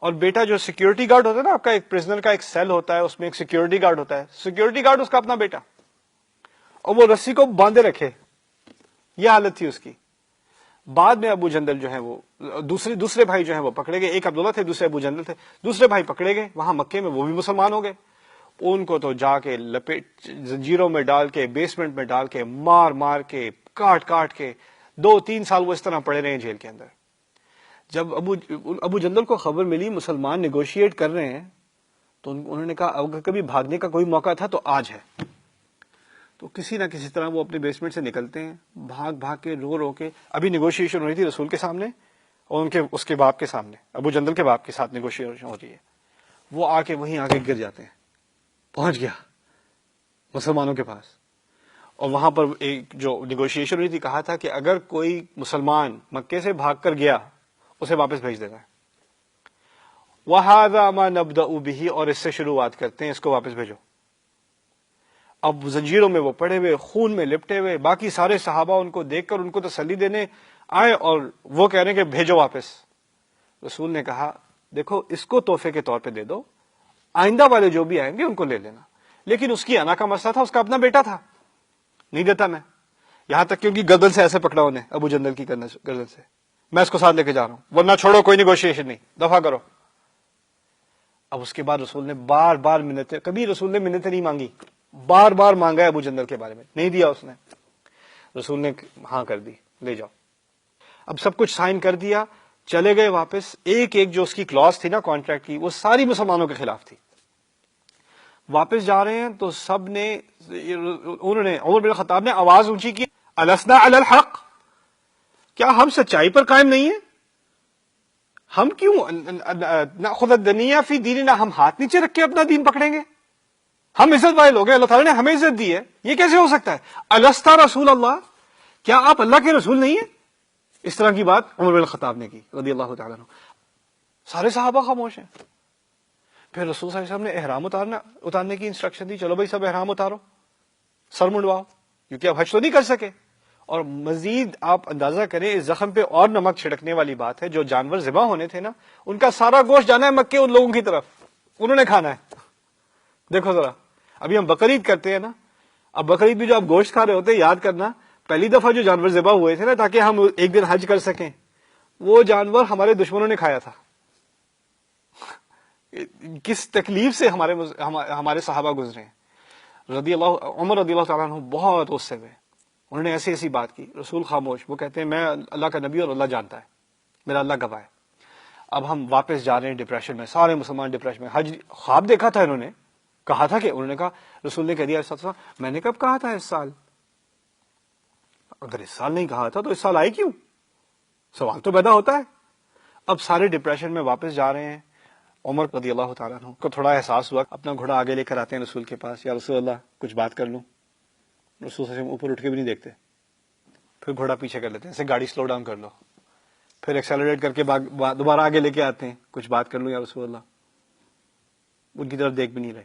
اور بیٹا جو سیکیورٹی گارڈ ہوتا ہے نا، آپ کا ایک پرزنر کا ایک سیل ہوتا ہے، اس میں ایک سیکیورٹی گارڈ ہوتا ہے، سیکیورٹی گارڈ اس کا اپنا بیٹا، اور وہ رسی کو باندھے رکھے، یہ حالت تھی اس کی۔ بعد میں ابو جندل جو ہے وہ دوسرے بھائی جو ہیں وہ پکڑے گئے، ایک عبداللہ تھے، دوسرے ابو جندل تھے، دوسرے بھائی پکڑے گئے وہاں مکے میں، وہ بھی مسلمان ہو گئے، ان کو تو جا کے لپیٹ زنجیروں میں ڈال کے، بیسمنٹ میں ڈال کے، مار کے، کاٹ کے 2-3 سال وہ اس طرح پڑے رہے جیل کے اندر۔ جب ابو جندل کو خبر ملی مسلمان نیگوشیٹ کر رہے ہیں، تو انہوں نے کہا اگر کبھی بھاگنے کا کوئی موقع تھا تو آج ہے۔ تو کسی نہ کسی طرح وہ اپنے بیسمنٹ سے نکلتے ہیں، بھاگ کے رو کے، ابھی نیگوشیشن ہو رہی تھی رسول کے سامنے اور اس کے باپ کے سامنے، ابو جندل کے باپ کے ساتھ نیگوشیشن ہو رہی ہے، وہ آ کے گر جاتے ہیں، پہنچ گیا مسلمانوں کے پاس، اور وہاں پر ایک جو نیگوشیشن ہوئی تھی، کہا تھا کہ اگر کوئی مسلمان مکے سے بھاگ کر گیا اسے واپس بھیج دینا ہے، وَهَذَا مَا نَبْدَأُ بِهِ، اور اس سے شروعات کرتے ہیں، اس کو واپس بھیجو۔ اب زنجیروں میں وہ پڑے ہوئے، خون میں لپٹے ہوئے، باقی سارے صحابہ ان کو دیکھ کر ان کو تسلی دینے آئے، اور وہ کہہ رہے ہیں کہ بھیجو واپس۔ رسول نے کہا دیکھو اس کو تحفے کے طور پہ دے دو، آئندہ والے جو بھی آئیں گے ان کو لے لینا، لیکن اس کی انا کا مسئلہ تھا، اس کا اپنا بیٹا تھا، نہیں دیتا میں، یہاں تک کہ ان کی گردن سے ایسے پکڑا انہیں، ابو جندل کی گردن سے، میں اس کو ساتھ لے کے جا رہا ہوں، ورنہ چھوڑو، کوئی نیگوشیشن نہیں، دفع کرو۔ اب اس کے بعد رسول نے بار منتیں، کبھی رسول نے منتیں نہیں مانگی، بار مانگا ہے ابو جندل کے بارے میں، نہیں دیا اس نے، رسول نے ہاں کر دی، لے جاؤ۔ اب سب کچھ سائن کر دیا، چلے گئے واپس، ایک جو اس کی کلاس تھی نا کانٹریکٹ کی، وہ ساری مسلمانوں کے خلاف تھی۔ واپس جا رہے ہیں تو سب نے، عمر بن الخطاب نے آواز اونچی کی، السنا علی الحق، کیا ہم سچائی پر قائم نہیں ہیں؟ ہم کیوں ناخذ الدنیہ فی دیننا، ہم ہاتھ نیچے رکھ کے اپنا دین پکڑیں گے؟ ہم عزت والے لوگ ہیں، اللہ تعالیٰ نے ہمیں عزت دی ہے، یہ کیسے ہو سکتا ہے؟ الستا رسول اللہ، کیا آپ اللہ کے رسول نہیں ہیں؟ اس طرح کی بات عمر بن الخطاب نے کی رضی اللہ تعالیٰ عنہ۔ سارے صحابہ خاموش ہیں۔ پھر رسول صلی اللہ علیہ وسلم نے احرام اتارنے کی انسٹرکشن دی، چلو بھائی سب احرام اتارو، سر منڈواؤ، کیونکہ اب حج تو نہیں کر سکے۔ اور مزید آپ اندازہ کریں اس زخم پہ اور نمک چھڑکنے والی بات ہے، جو جانور ذبح ہونے تھے نا، ان کا سارا گوشت جانا ہے مکے ان لوگوں کی طرف، انہوں نے کھانا ہے۔ دیکھو ذرا، ابھی ہم بقرعید کرتے ہیں نا، اب بقرعید بھی جو آپ گوشت کھا رہے ہوتے ہیں، یاد کرنا پہلی دفعہ جو جانور ذبح ہوئے تھے نا تاکہ ہم ایک دن حج کر سکیں، وہ جانور ہمارے دشمنوں نے کھایا تھا. کس تکلیف سے ہمارے صحابہ گزرے ہیں. عمر رضی اللہ تعالیٰ عنہ بہت غصے میں، انہوں نے ایسی بات کی، رسول خاموش. وہ کہتے ہیں میں اللہ کا نبی اور اللہ جانتا ہے، میرا اللہ گواہ ہے. اب ہم واپس جا رہے ہیں ڈپریشن میں، سارے مسلمان ڈپریشن میں. حج خواب دیکھا تھا، انہوں نے کہا تھا کہ انہوں نے کہا، رسول نے کہہ دیا میں نے کب کہا تھا اس سال؟ اگر اس سال نہیں کہا تھا تو اس سال آئی کیوں؟ سوال تو پیدا ہوتا ہے. اب سارے ڈپریشن میں واپس جا رہے ہیں. عمر رضی اللہ تعالیٰ عنہ کو تھوڑا احساس ہوا، اپنا گھوڑا آگے لے کر آتے ہیں رسول کے پاس. یا رسول اللہ کچھ بات کر لوں. رسول صلی اللہ علیہ وسلم اوپر اٹھ کے بھی نہیں دیکھتے، پھر گھوڑا پیچھے کر لیتے ہیں، ایسے گاڑی سلو ڈاؤن کر لو، پھر ایکسیلریٹ کر کے دوبارہ آگے لے کے آتے ہیں، کچھ بات کر لوں یا رسول اللہ. ان کی طرف دیکھ بھی نہیں رہے.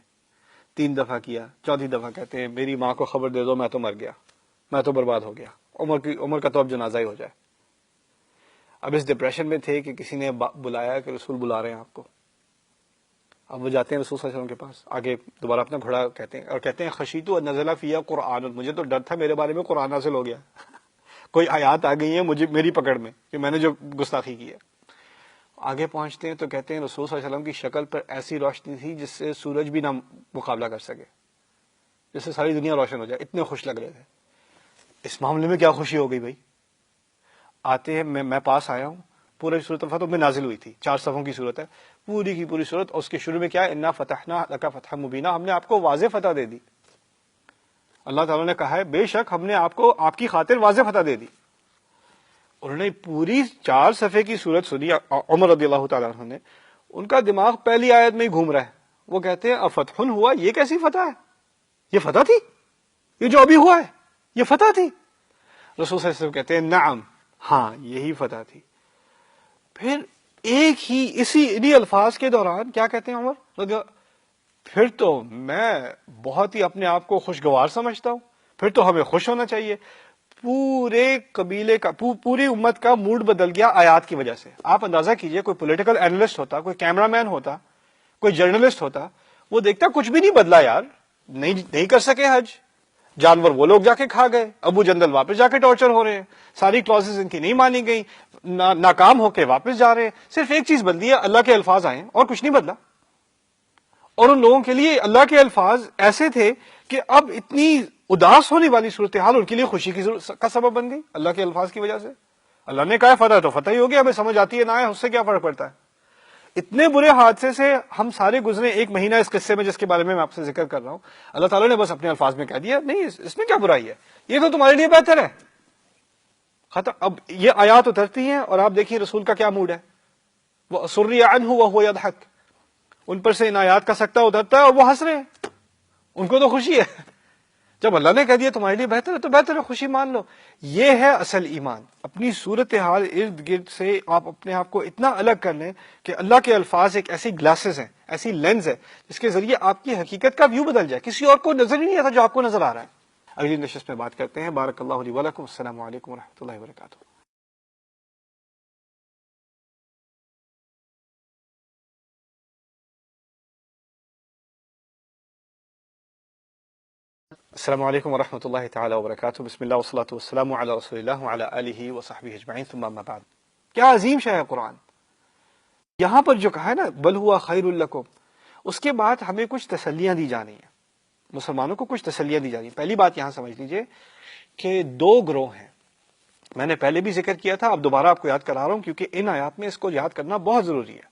3 دفعہ کیا، 4تھی دفعہ کہتے ہیں میری ماں کو خبر دے دو، میں تو مر گیا، میں تو برباد ہو گیا، عمر کا تو اب جنازہ ہی ہو جائے. اب اس ڈپریشن میں تھے کہ کسی نے بلایا کہ رسول بلا رہے ہیں آپ کو. اب وہ جاتے ہیں رسول صلی اللہ علیہ وسلم کے پاس، آگے دوبارہ اپنا گھوڑا کہتے ہیں خشیتو نزل فیہا قرآن، مجھے تو ڈر تھا میرے بارے میں قرآن نازل ہو گیا، کوئی آیات آ گئی ہیں میری پکڑ میں کہ میں نے جو گستاخی کی ہے. آگے پہنچتے ہیں تو کہتے ہیں رسول صلی اللہ علیہ وسلم کی شکل پر ایسی روشنی تھی جس سے سورج بھی نہ مقابلہ کر سکے، جس سے ساری دنیا روشن ہو جائے، اتنے خوش لگ رہے تھے. اس معاملے میں کیا خوشی ہو گئی بھائی. آتے ہیں، میں پاس آیا ہوں، پورے صورت الفتح میں نازل ہوئی تھی، 4 صفوں کی صورت ہے، پوری کی پوری صورت. اور اس کے شروع میں کیا ہے، انا فتحنا لک فتحا مبینا، ہم نے آپ کو واضح فتح دے دی. اللہ تعالیٰ نے کہا ہے بے شک ہم نے آپ کو آپ کی خاطر واضح فتح دے دی. انہوں نے پوری 4 صفحے کی صورت سنی. عمر رضی اللہ تعالیٰ عنہ نے، ان کا دماغ پہلی آیت میں ہی گھوم رہا ہے. وہ کہتے ہیں افتح ہوا، یہ کیسی فتح ہے؟ یہ فتح تھی؟ یہ جو ابھی ہوا ہے یہ فتح تھی؟ رسول صلی اللہ علیہ وسلم کہتے ہیں نعم، ہاں یہی فتح تھی. پھر ایک ہی انہی الفاظ کے دوران کیا کہتے ہیں عمر، پھر تو میں بہت ہی اپنے آپ کو خوشگوار سمجھتا ہوں، پھر تو ہمیں خوش ہونا چاہیے. پورے قبیلے کا، پوری امت کا موڈ بدل گیا آیات کی وجہ سے. آپ اندازہ کیجئے کوئی پولیٹیکل اینالسٹ ہوتا، کوئی کیمرہ مین ہوتا، کوئی جرنلسٹ ہوتا، وہ دیکھتا کچھ بھی نہیں بدلا یار، نہیں کر سکے حج، جانور وہ لوگ جا کے کھا گئے، ابو جندل واپس جا کے ٹارچر ہو رہے ہیں، ساری کلاسز ان کی نہیں مانی گئی، ناکام ہو کے واپس جا رہے ہیں. صرف ایک چیز بدلی ہے، اللہ کے الفاظ آئے اور کچھ نہیں بدلا. اور ان لوگوں کے لیے اللہ کے الفاظ ایسے تھے کہ اب اتنی اداس ہونے والی صورتحال ان کے لیے خوشی کا سبب بن گئی اللہ کے الفاظ کی وجہ سے. اللہ نے کہا فتح تو فتح ہی ہو گیا، ہمیں سمجھ آتی ہے نہ آئے، اس سے کیا فرق پڑتا ہے. اتنے برے حادثے سے ہم سارے گزرے 1 مہینہ اس قصے میں جس کے بارے میں آپ سے ذکر کر رہا ہوں. اللہ تعالیٰ نے بس اپنے الفاظ میں کہہ دیا نہیں اس میں کیا برائی ہے، یہ تو تمہارے لیے بہتر ہے. ختم. اب یہ آیات اترتی ہیں اور آپ دیکھیے رسول کا کیا موڈ ہے، وہ سری عنہ وہو یضحک، ان پر سے ان آیات کا سکتہ اترتا ہے اور وہ ہنس رہے ہیں، ان کو تو خوشی ہے. جب اللہ نے کہہ دیا تمہارے لیے بہتر ہے تو بہتر ہے، خوشی مان لو. یہ ہے اصل ایمان. اپنی صورتحال ارد گرد سے آپ اپنے آپ کو اتنا الگ کر لیں کہ اللہ کے الفاظ ایک ایسی گلاسز ہیں، ایسی لینز ہے جس کے ذریعے آپ کی حقیقت کا ویو بدل جائے، کسی اور کو نظر ہی نہیں آتا جو آپ کو نظر آ رہا ہے. اگلی نشست میں بات کرتے ہیں. بارک اللہ لی ولکم. السلام علیکم ورحمۃ اللہ وبرکاتہ. السلام علیکم ورحمۃ اللہ تعالی وبرکاتہ. بسم اللہ والصلاۃ والسلام علی رسول اللہ وعلی آلہ وصحبہ اجمعین، ثم اما بعد. کیا عظیم شے ہے قرآن. یہاں پر جو کہا ہے نا بل ہوا خیر لکم، اس کے بعد ہمیں کچھ تسلیاں دی جا رہی ہیں، مسلمانوں کو کچھ تسلیاں دی جا رہی ہیں. پہلی بات یہاں سمجھ لیجئے کہ 2 گروہ ہیں. میں نے پہلے بھی ذکر کیا تھا، اب دوبارہ آپ کو یاد کرا رہا ہوں کیونکہ ان آیات میں اس کو یاد کرنا بہت ضروری ہے.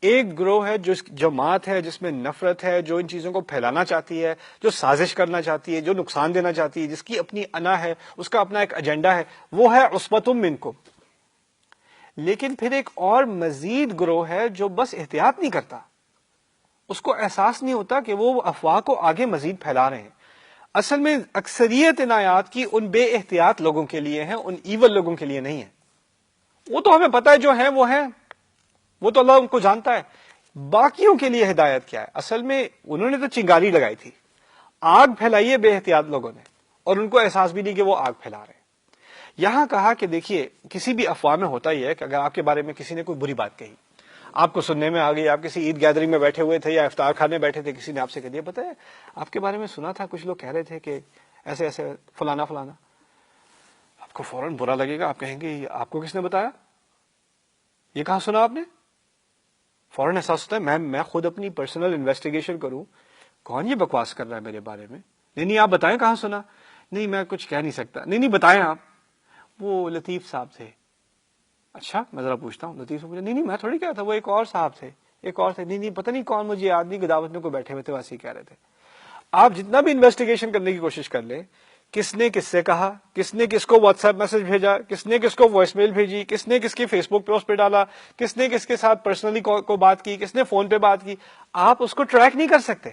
ایک گروہ ہے جو جماعت ہے جس میں نفرت ہے، جو ان چیزوں کو پھیلانا چاہتی ہے، جو سازش کرنا چاہتی ہے، جو نقصان دینا چاہتی ہے، جس کی اپنی انا ہے، اس کا اپنا ایک ایجنڈا ہے، وہ ہے عصبۃ منکم. لیکن پھر ایک اور مزید گروہ ہے جو بس احتیاط نہیں کرتا، اس کو احساس نہیں ہوتا کہ وہ افواہ کو آگے مزید پھیلا رہے ہیں. اصل میں اکثریت ان آیات کی ان بے احتیاط لوگوں کے لیے ہیں، ان ایول لوگوں کے لیے نہیں ہے. وہ تو ہمیں پتہ ہے جو ہیں وہ ہیں، وہ تو اللہ ان کو جانتا ہے. باقیوں کے لیے ہدایت کیا ہے؟ اصل میں انہوں نے تو چنگاری لگائی تھی، آگ پھیلائی ہے بے احتیاط لوگوں نے، اور ان کو احساس بھی نہیں کہ وہ آگ پھیلا رہے ہیں. یہاں کہا کہ دیکھیے کسی بھی افواہ میں ہوتا ہی ہے کہ اگر آپ کے بارے میں کسی نے کوئی بری بات کہی، آپ کو سننے میں آ گئی, آپ کسی عید گیدرنگ میں بیٹھے ہوئے تھے یا افطار خانے میں بیٹھے تھے, کسی نے آپ سے کہہ دیا پتہ ہے آپ کے بارے میں سنا تھا, کچھ لوگ کہہ رہے تھے کہ ایسے ایسے فلانا فلانا, آپ کو فوراً برا لگے گا, آپ کہیں گے آپ کو کس نے بتایا, یہ کہاں سنا آپ نے؟ فوراً احساس ہوتا ہے میں خود اپنی پرسنل انویسٹیگیشن کروں, کون یہ بکواس کر رہا ہے میرے بارے میں. نہیں آپ بتائیں کہاں سنا. نہیں میں کچھ کہہ نہیں سکتا. نہیں بتائیں آپ. وہ لطیف صاحب تھے. اچھا میں ذرا پوچھتا ہوں. لطیف صاحب نہیں میں تھوڑی کہا تھا, وہ ایک اور صاحب تھے, ایک اور تھے. نہیں پتہ نہیں کون, مجھے یاد نہیں, دعوت میں کو بیٹھے ہوئے تھے ویسے ہی کہہ رہے تھے. آپ جتنا بھی انویسٹیگیشن کرنے کی کوشش کر لیں, کس نے کس سے کہا, کس نے کس کو واٹس ایپ میسج بھیجا, کس نے کس کو وائس میل بھیجی, کس نے کس کی فیس بک پوسٹ پہ ڈالا, کس نے کس کے ساتھ پرسنلی کو بات کی, کس نے فون پہ بات کی, آپ اس کو ٹریک نہیں کر سکتے.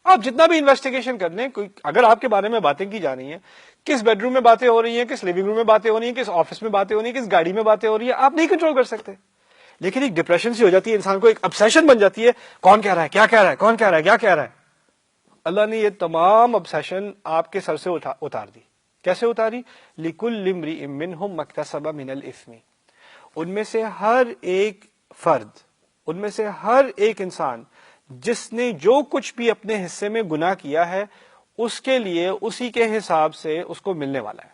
آپ جتنا بھی انویسٹیگیشن کر لیں, کوئی اگر آپ کے بارے میں باتیں کی جا رہی ہیں, کس بیڈ روم میں باتیں ہو رہی ہیں, کس لیونگ روم میں باتیں ہو رہی ہیں, کس آفس میں باتیں ہو رہی ہیں, کس گاڑی میں باتیں ہو رہی ہیں, آپ نہیں کنٹرول کر سکتے. لیکن ایک ڈپریشن سی ہو جاتی ہے انسان کو, ایک obsession بن جاتی ہے, کون کہہ رہا ہے, کیا کہہ رہا ہے, کون کہہ رہا ہے, کیا کہہ رہا ہے. اللہ نے یہ تمام obsession آپ کے سر سے اتار دی. کیسے اتاری؟ لِكُلِّ امْرِئٍ مِّنْهُمْ مَا اكْتَسَبَ مِنَ الْإِثْمِ, ان میں سے ہر ایک فرد, ان میں سے ہر ایک انسان جس نے جو کچھ بھی اپنے حصے میں گناہ کیا ہے, اس کے لیے اسی کے حساب سے اس کو ملنے والا ہے.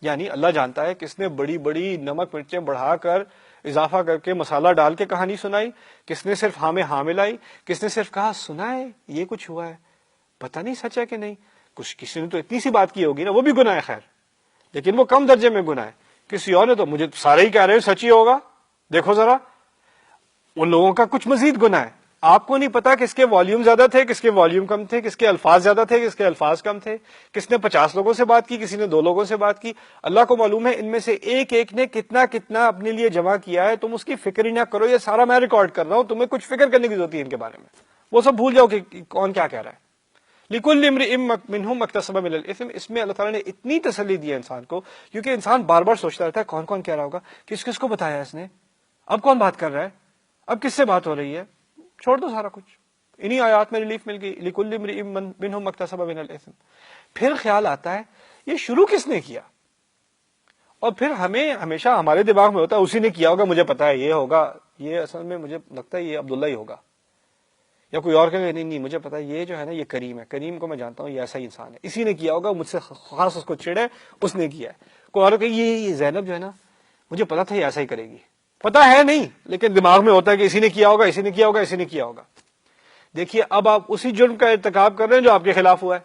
یعنی اللہ جانتا ہے کس نے بڑی بڑی نمک مرچیں بڑھا کر اضافہ کر کے مسالہ ڈال کے کہانی سنائی, کس نے صرف ہاں میں ہاں ملائی, کس نے صرف کہا سنا ہے یہ کچھ ہوا ہے, پتہ نہیں سچ ہے کہ نہیں. کسی نے تو اتنی سی بات کی ہوگی نا, وہ بھی گناہ ہے خیر, لیکن وہ کم درجے میں گناہ ہے. کسی اور نے تو مجھے سارے ہی کہہ رہے ہیں سچ ہی ہوگا, دیکھو ذرا, ان لوگوں کا کچھ مزید گناہ ہے. آپ کو نہیں پتا کس کے والیوم زیادہ تھے, کس کے والیوم کم تھے, کس کے الفاظ زیادہ تھے, کس کے الفاظ کم تھے, کس نے 50 لوگوں سے بات کی, کسی نے 2 لوگوں سے بات کی. اللہ کو معلوم ہے ان میں سے ایک ایک نے کتنا کتنا اپنے لیے جمع کیا ہے. تم اس کی فکر ہی نہ کرو, یہ سارا میں ریکارڈ کر رہا ہوں, تمہیں کچھ فکر کرنے کی ضرورت ہے ان کے بارے میں, وہ سب بھول جاؤ کہ کون کیا کہہ رہا ہے. لِكُلِّ امْرِئٍ مِّنْهُمْ مَا اكْتَسَبَ مِنَ الْإِثْمِ, اس میں اللہ تعالیٰ نے اتنی تسلی دی ہے انسان کو, کیونکہ انسان بار بار سوچتا رہتا ہے کون کون کہہ رہا ہوگا, کس کس کو بتایا اس نے, اب کون بات کر رہا ہے, اب کس سے بات ہو رہی ہے. چھوڑ دو سارا کچھ, انہی آیات میں ریلیف مل گئی. لِكُلِّ امْرِئٍ مِّنْهُمْ مَا اكْتَسَبَ مِنَ الْإِثْمِ. پھر خیال آتا ہے یہ شروع کس نے کیا, اور پھر ہمیں ہمیشہ ہمارے دماغ میں ہوتا ہے اسی نے کیا ہوگا, مجھے پتا ہے یہ ہوگا, یہ اصل میں مجھے لگتا ہے یہ عبداللہ ہی ہوگا, یا کوئی اور کہے نہیں مجھے پتا ہے یہ جو ہے نا یہ کریم ہے, کریم کو میں جانتا ہوں یہ ایسا ہی انسان ہے, اسی نے کیا ہوگا, مجھ سے خاص اس کو چڑے, اس نے کیا ہے. کوئی اور کہ یہ زینب جو ہے نا مجھے پتا تھا یہ ایسا ہی کرے گی, پتا ہے نہیں, لیکن دماغ میں ہوتا ہے کہ اسی نے کیا ہوگا, اسی نے کیا ہوگا, اسی نے کیا ہوگا. دیکھیے اب آپ اسی جرم کا ارتکاب کر رہے ہیں جو آپ کے خلاف ہوا ہے,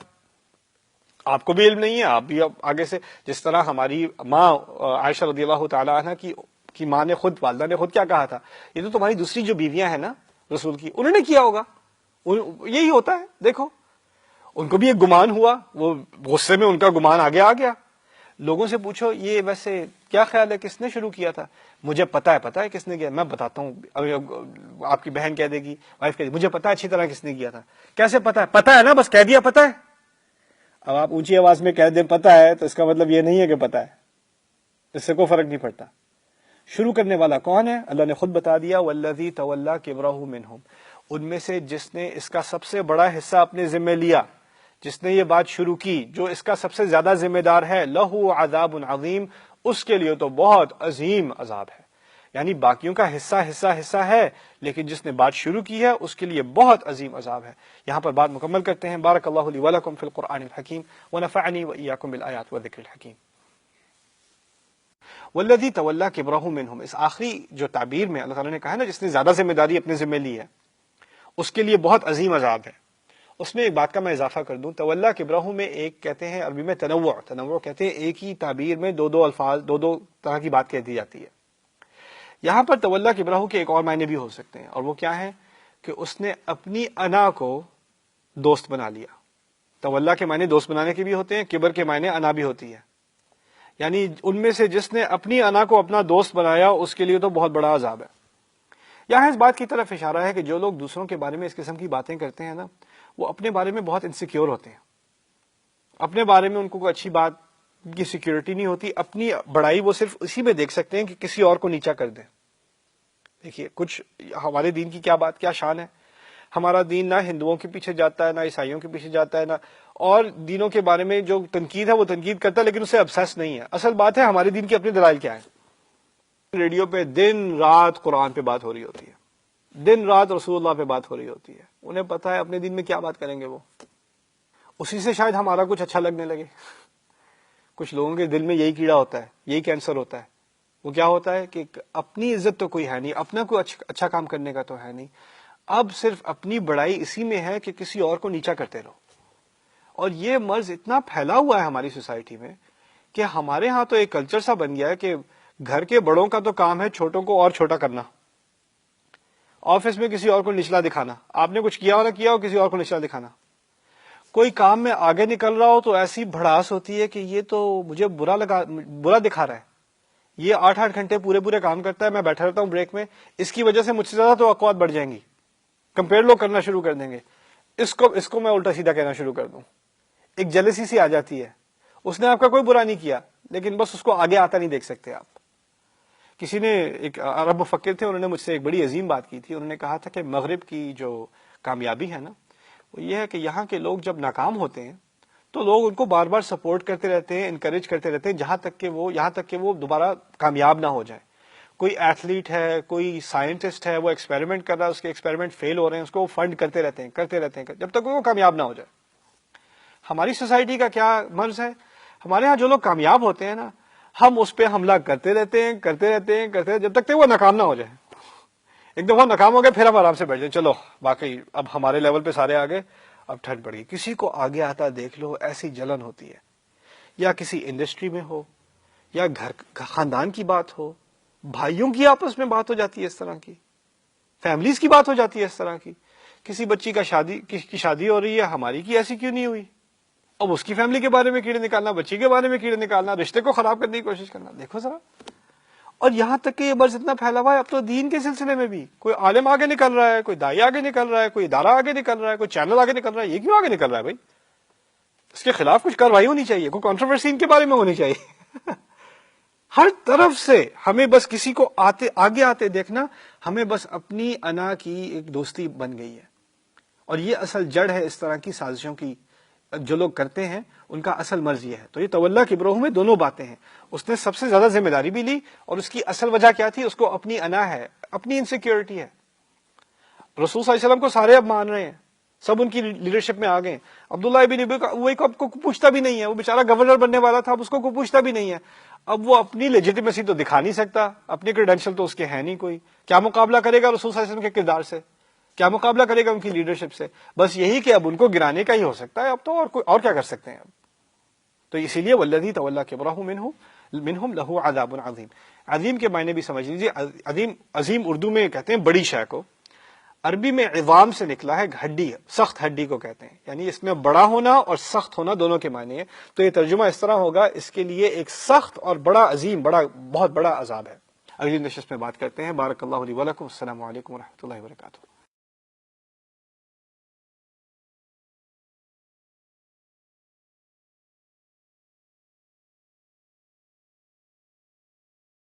آپ کو بھی علم نہیں ہے, آپ بھی اب آگے سے, جس طرح ہماری ماں عائشہ رضی اللہ تعالی عنہ کی ماں نے خود, والدہ نے خود کیا کہا تھا, یہ تو تمہاری دوسری جو بیویاں ہیں نا رسول کی, انہوں نے کیا ہوگا. یہی ہوتا ہے, دیکھو ان کو بھی ایک گمان ہوا, وہ غصے میں ان کا گمان آگے آ گیا. لوگوں سے پوچھو یہ ویسے کیا خیال ہے کس نے شروع کیا تھا, مجھے پتا ہے کس نے کیا, میں بتاتا ہوں. آپ کی بہن کہہ دے گی, وائف کہہ دے گی مجھے پتا ہے اچھی طرح کس نے کیا تھا. کیسے پتا ہے نا, بس کہہ دیا پتا ہے. اب آپ اونچی آواز میں کہہ دیں پتا ہے تو اس کا مطلب یہ نہیں ہے کہ پتا ہے, اس سے کوئی فرق نہیں پڑتا. شروع کرنے والا کون ہے, اللہ نے خود بتا دیا, والذی تولی کبرہ منہم, ان میں سے جس نے اس کا سب سے بڑا حصہ اپنے ذمہ لیا, جس نے یہ بات شروع کی, جو اس کا سب سے زیادہ ذمہ دار ہے, لہو عذاب عظیم, اس کے لیے تو بہت عظیم عذاب ہے. یعنی باقیوں کا حصہ ہے, لیکن جس نے بات شروع کی ہے اس کے لیے بہت عظیم عذاب ہے. یہاں پر بات مکمل کرتے ہیں. بارک اللہ لی ولکم فی القرآن الحکیم ونفعنی وإیاکم بالآیات والذکر الحکیم. والذی تولی کبرہ منہم, اس آخری جو تعبیر میں اللہ تعالیٰ نے کہا ہے نا جس نے زیادہ ذمہ داری اپنے ذمہ لی ہے اس کے لیے بہت عظیم عذاب ہے. اس میں ایک بات کا میں اضافہ کر دوں, تولی کبرہ میں ایک کہتے ہیں عربی میں تنوع کہتے ہیں, ایک ہی تعبیر میں دو الفاظ, دو طرح کی بات کہہ دی جاتی ہے. یہاں پر تولی کبرہ کے ایک اور معنی بھی ہو سکتے ہیں, اور وہ کیا ہے کہ اس نے اپنی انا کو دوست بنا لیا. تولی کے معنی دوست بنانے کے بھی ہوتے ہیں, کبر کے معنی انا بھی ہوتی ہے. یعنی ان میں سے جس نے اپنی انا کو اپنا دوست بنایا اس کے لیے تو بہت بڑا عذاب ہے. یہاں اس بات کی طرف اشارہ ہے کہ جو لوگ دوسروں کے بارے میں اس قسم کی باتیں کرتے ہیں نا, وہ اپنے بارے میں بہت انسیکیور ہوتے ہیں. اپنے بارے میں ان کو کوئی اچھی بات کی سیکیورٹی نہیں ہوتی. اپنی بڑائی وہ صرف اسی میں دیکھ سکتے ہیں کہ کسی اور کو نیچا کر دیں. دیکھیے کچھ ہمارے دین کی کیا شان ہے. ہمارا دین نہ ہندوؤں کے پیچھے جاتا ہے, نہ عیسائیوں کے پیچھے جاتا ہے, نہ اور دینوں کے بارے میں جو تنقید ہے وہ تنقید کرتا ہے, لیکن اسے ابسیس نہیں ہے. اصل بات ہے ہمارے دین کے اپنے دلائل کیا ہیں. ریڈیو پہ دن رات قرآن پہ بات ہو رہی ہوتی ہے، دن رات رسول اللہ پہ بات ہو رہی ہوتی ہے. انہیں پتا ہے اپنے دین میں کیا بات کریں گے، وہ اسی سے شاید ہمارا کچھ اچھا لگنے لگے. کچھ لوگوں کے دل میں یہی کیڑا ہوتا ہے، یہی کینسر ہوتا ہے. وہ کیا ہوتا ہے کہ اپنی عزت تو کوئی ہے نہیں، اپنا کوئی اچھا کام کرنے کا تو ہے نہیں، اب صرف اپنی بڑائی اسی میں ہے کہ کسی اور کو نیچا کرتے رہو. اور یہ مرض اتنا پھیلا ہوا ہے ہماری سوسائٹی میں کہ ہمارے ہاں تو ایک کلچر سا بن گیا ہے کہ گھر کے بڑوں کا تو کام ہے چھوٹوں کو اور چھوٹا کرنا، آفس میں کسی اور کو نچلا دکھانا، آپ نے کچھ کیا ہو نہ کیا ہو کسی اور کو نچلا دکھانا. کوئی کام میں آگے نکل رہا ہو تو ایسی بھڑاس ہوتی ہے کہ یہ تو مجھے برا دکھا رہا ہے، یہ 8-8 گھنٹے پورے کام کرتا ہے، میں بیٹھا رہتا ہوں بریک میں، اس کی وجہ سے مجھ سے زیادہ توقعات بڑھ جائیں گی، کمپیئر لوگ کرنا شروع کر دیں گے، اس کو میں الٹا سیدھا کہنا شروع کر دوں. ایک جیلسی سی آ جاتی ہے. اس نے آپ کا کوئی برا نہیں کیا لیکن بس اس کو آگے آتا نہیں دیکھ سکتے آپ. کسی نے، ایک عرب مفکر تھے، انہوں نے مجھ سے ایک بڑی عظیم بات کی تھی. انہوں نے کہا تھا کہ مغرب کی جو کامیابی ہے نا، وہ یہ ہے کہ یہاں کے لوگ جب ناکام ہوتے ہیں تو لوگ ان کو بار بار سپورٹ کرتے رہتے ہیں، انکریج کرتے رہتے ہیں یہاں تک کہ وہ دوبارہ کامیاب نہ ہو جائے. کوئی ایتھلیٹ ہے، کوئی سائنٹسٹ ہے، وہ ایکسپیریمنٹ کر رہا ہے، اس کے ایکسپیریمنٹ فیل ہو رہے ہیں، اس کو فنڈ کرتے رہتے ہیں جب تک وہ کامیاب نہ ہو جائے. ہماری سوسائٹی کا کیا مرض ہے، ہمارے ہاں جو لوگ کامیاب ہوتے ہیں نا، ہم اس پہ حملہ کرتے رہتے ہیں جب تک وہ ناکام نہ ہو جائے. ایک دفعہ ناکام ہو گئے پھر ہم آرام سے بیٹھ جائیں، چلو واقعی اب ہمارے لیول پہ سارے آگے، اب ٹھنڈ پڑ گئی. کسی کو آگے آتا دیکھ لو ایسی جلن ہوتی ہے، یا کسی انڈسٹری میں ہو، یا گھر خاندان کی بات ہو، بھائیوں کی آپس میں بات ہو جاتی ہے اس طرح کی، فیملیز کی بات ہو جاتی ہے اس طرح کی. کسی بچی کی شادی ہو رہی ہے، ہماری کی ایسی کیوں نہیں ہوئی؟ اب اس کی فیملی کے بارے میں کیڑے نکالنا، بچی کے بارے میں کیڑے نکالنا، رشتے کو خراب کرنے کی کوشش کرنا. دیکھو ذرا. اور یہاں تک کہ یہ مرض اتنا پھیلا ہوا ہے اب تو دین کے سلسلے میں بھی. کوئی عالم آگے نکل رہا ہے، کوئی دائی آگے نکل رہا ہے، کوئی ادارہ آگے نکل رہا ہے، کوئی چینل آگے نکل رہا ہے. یہ کیوں آگے نکل رہا ہے بھائی؟ اس کے خلاف کچھ کارروائی ہونی چاہیے، کوئی کنٹروورسی ان کے بارے میں ہونی چاہیے. ہر طرف سے ہمیں بس کسی کو آگے آتے دیکھنا، ہمیں بس اپنی انا کی ایک دوستی بن گئی ہے. اور یہ اصل جڑ ہے اس طرح کی سازشوں کی جو لوگ کرتے ہیں، ان کا اصل مرض یہ ہے. تو یہ تولا کبرہ میں دونوں باتیں ہیں. اس نے سب سے زیادہ ذمہ داری بھی لی، اور اس کی اصل وجہ کیا تھی؟ اس کو اپنی انا ہے، اپنی انسیکیورٹی ہے. رسول صلی اللہ علیہ وسلم کو سارے اب مان رہے ہیں، سب ان کی لیڈرشپ میں آ گئے. عبداللہ ابن ابی وہ اب کو پوچھتا بھی نہیں ہے، وہ بیچارہ گورنر بننے والا تھا، اب اس کو پوچھتا بھی نہیں ہے. اب وہ اپنی لیجیٹیمیسی تو دکھا نہیں سکتا، اپنی کریڈینشل تو اس کے ہے نہیں کوئی. کیا مقابلہ کرے گا رسول صلی اللہ علیہ وسلم کے کردار سے؟ کیا مقابلہ کرے گا ان کی لیڈرشپ سے؟ بس یہی کہ اب ان کو گرانے کا ہی ہو سکتا ہے اب تو، اور کیا کر سکتے ہیں اب. تو اسی لیے والذی تولی کبرہ منہم لہ عذاب عظیم. عظیم کے معنی بھی سمجھ لیجیے. عظیم اردو میں کہتے ہیں بڑی شے کو، عربی میں عظام سے نکلا ہے، ہڈی، سخت ہڈی کو کہتے ہیں. یعنی اس میں بڑا ہونا اور سخت ہونا دونوں کے معنی ہیں. تو یہ ترجمہ اس طرح ہوگا، اس کے لیے ایک سخت اور بڑا عظیم، بہت بڑا عذاب ہے. اگلی نشست میں بات کرتے ہیں. بارک اللہ لی ولکم. السلام علیکم ورحمۃ اللہ وبرکاتہ.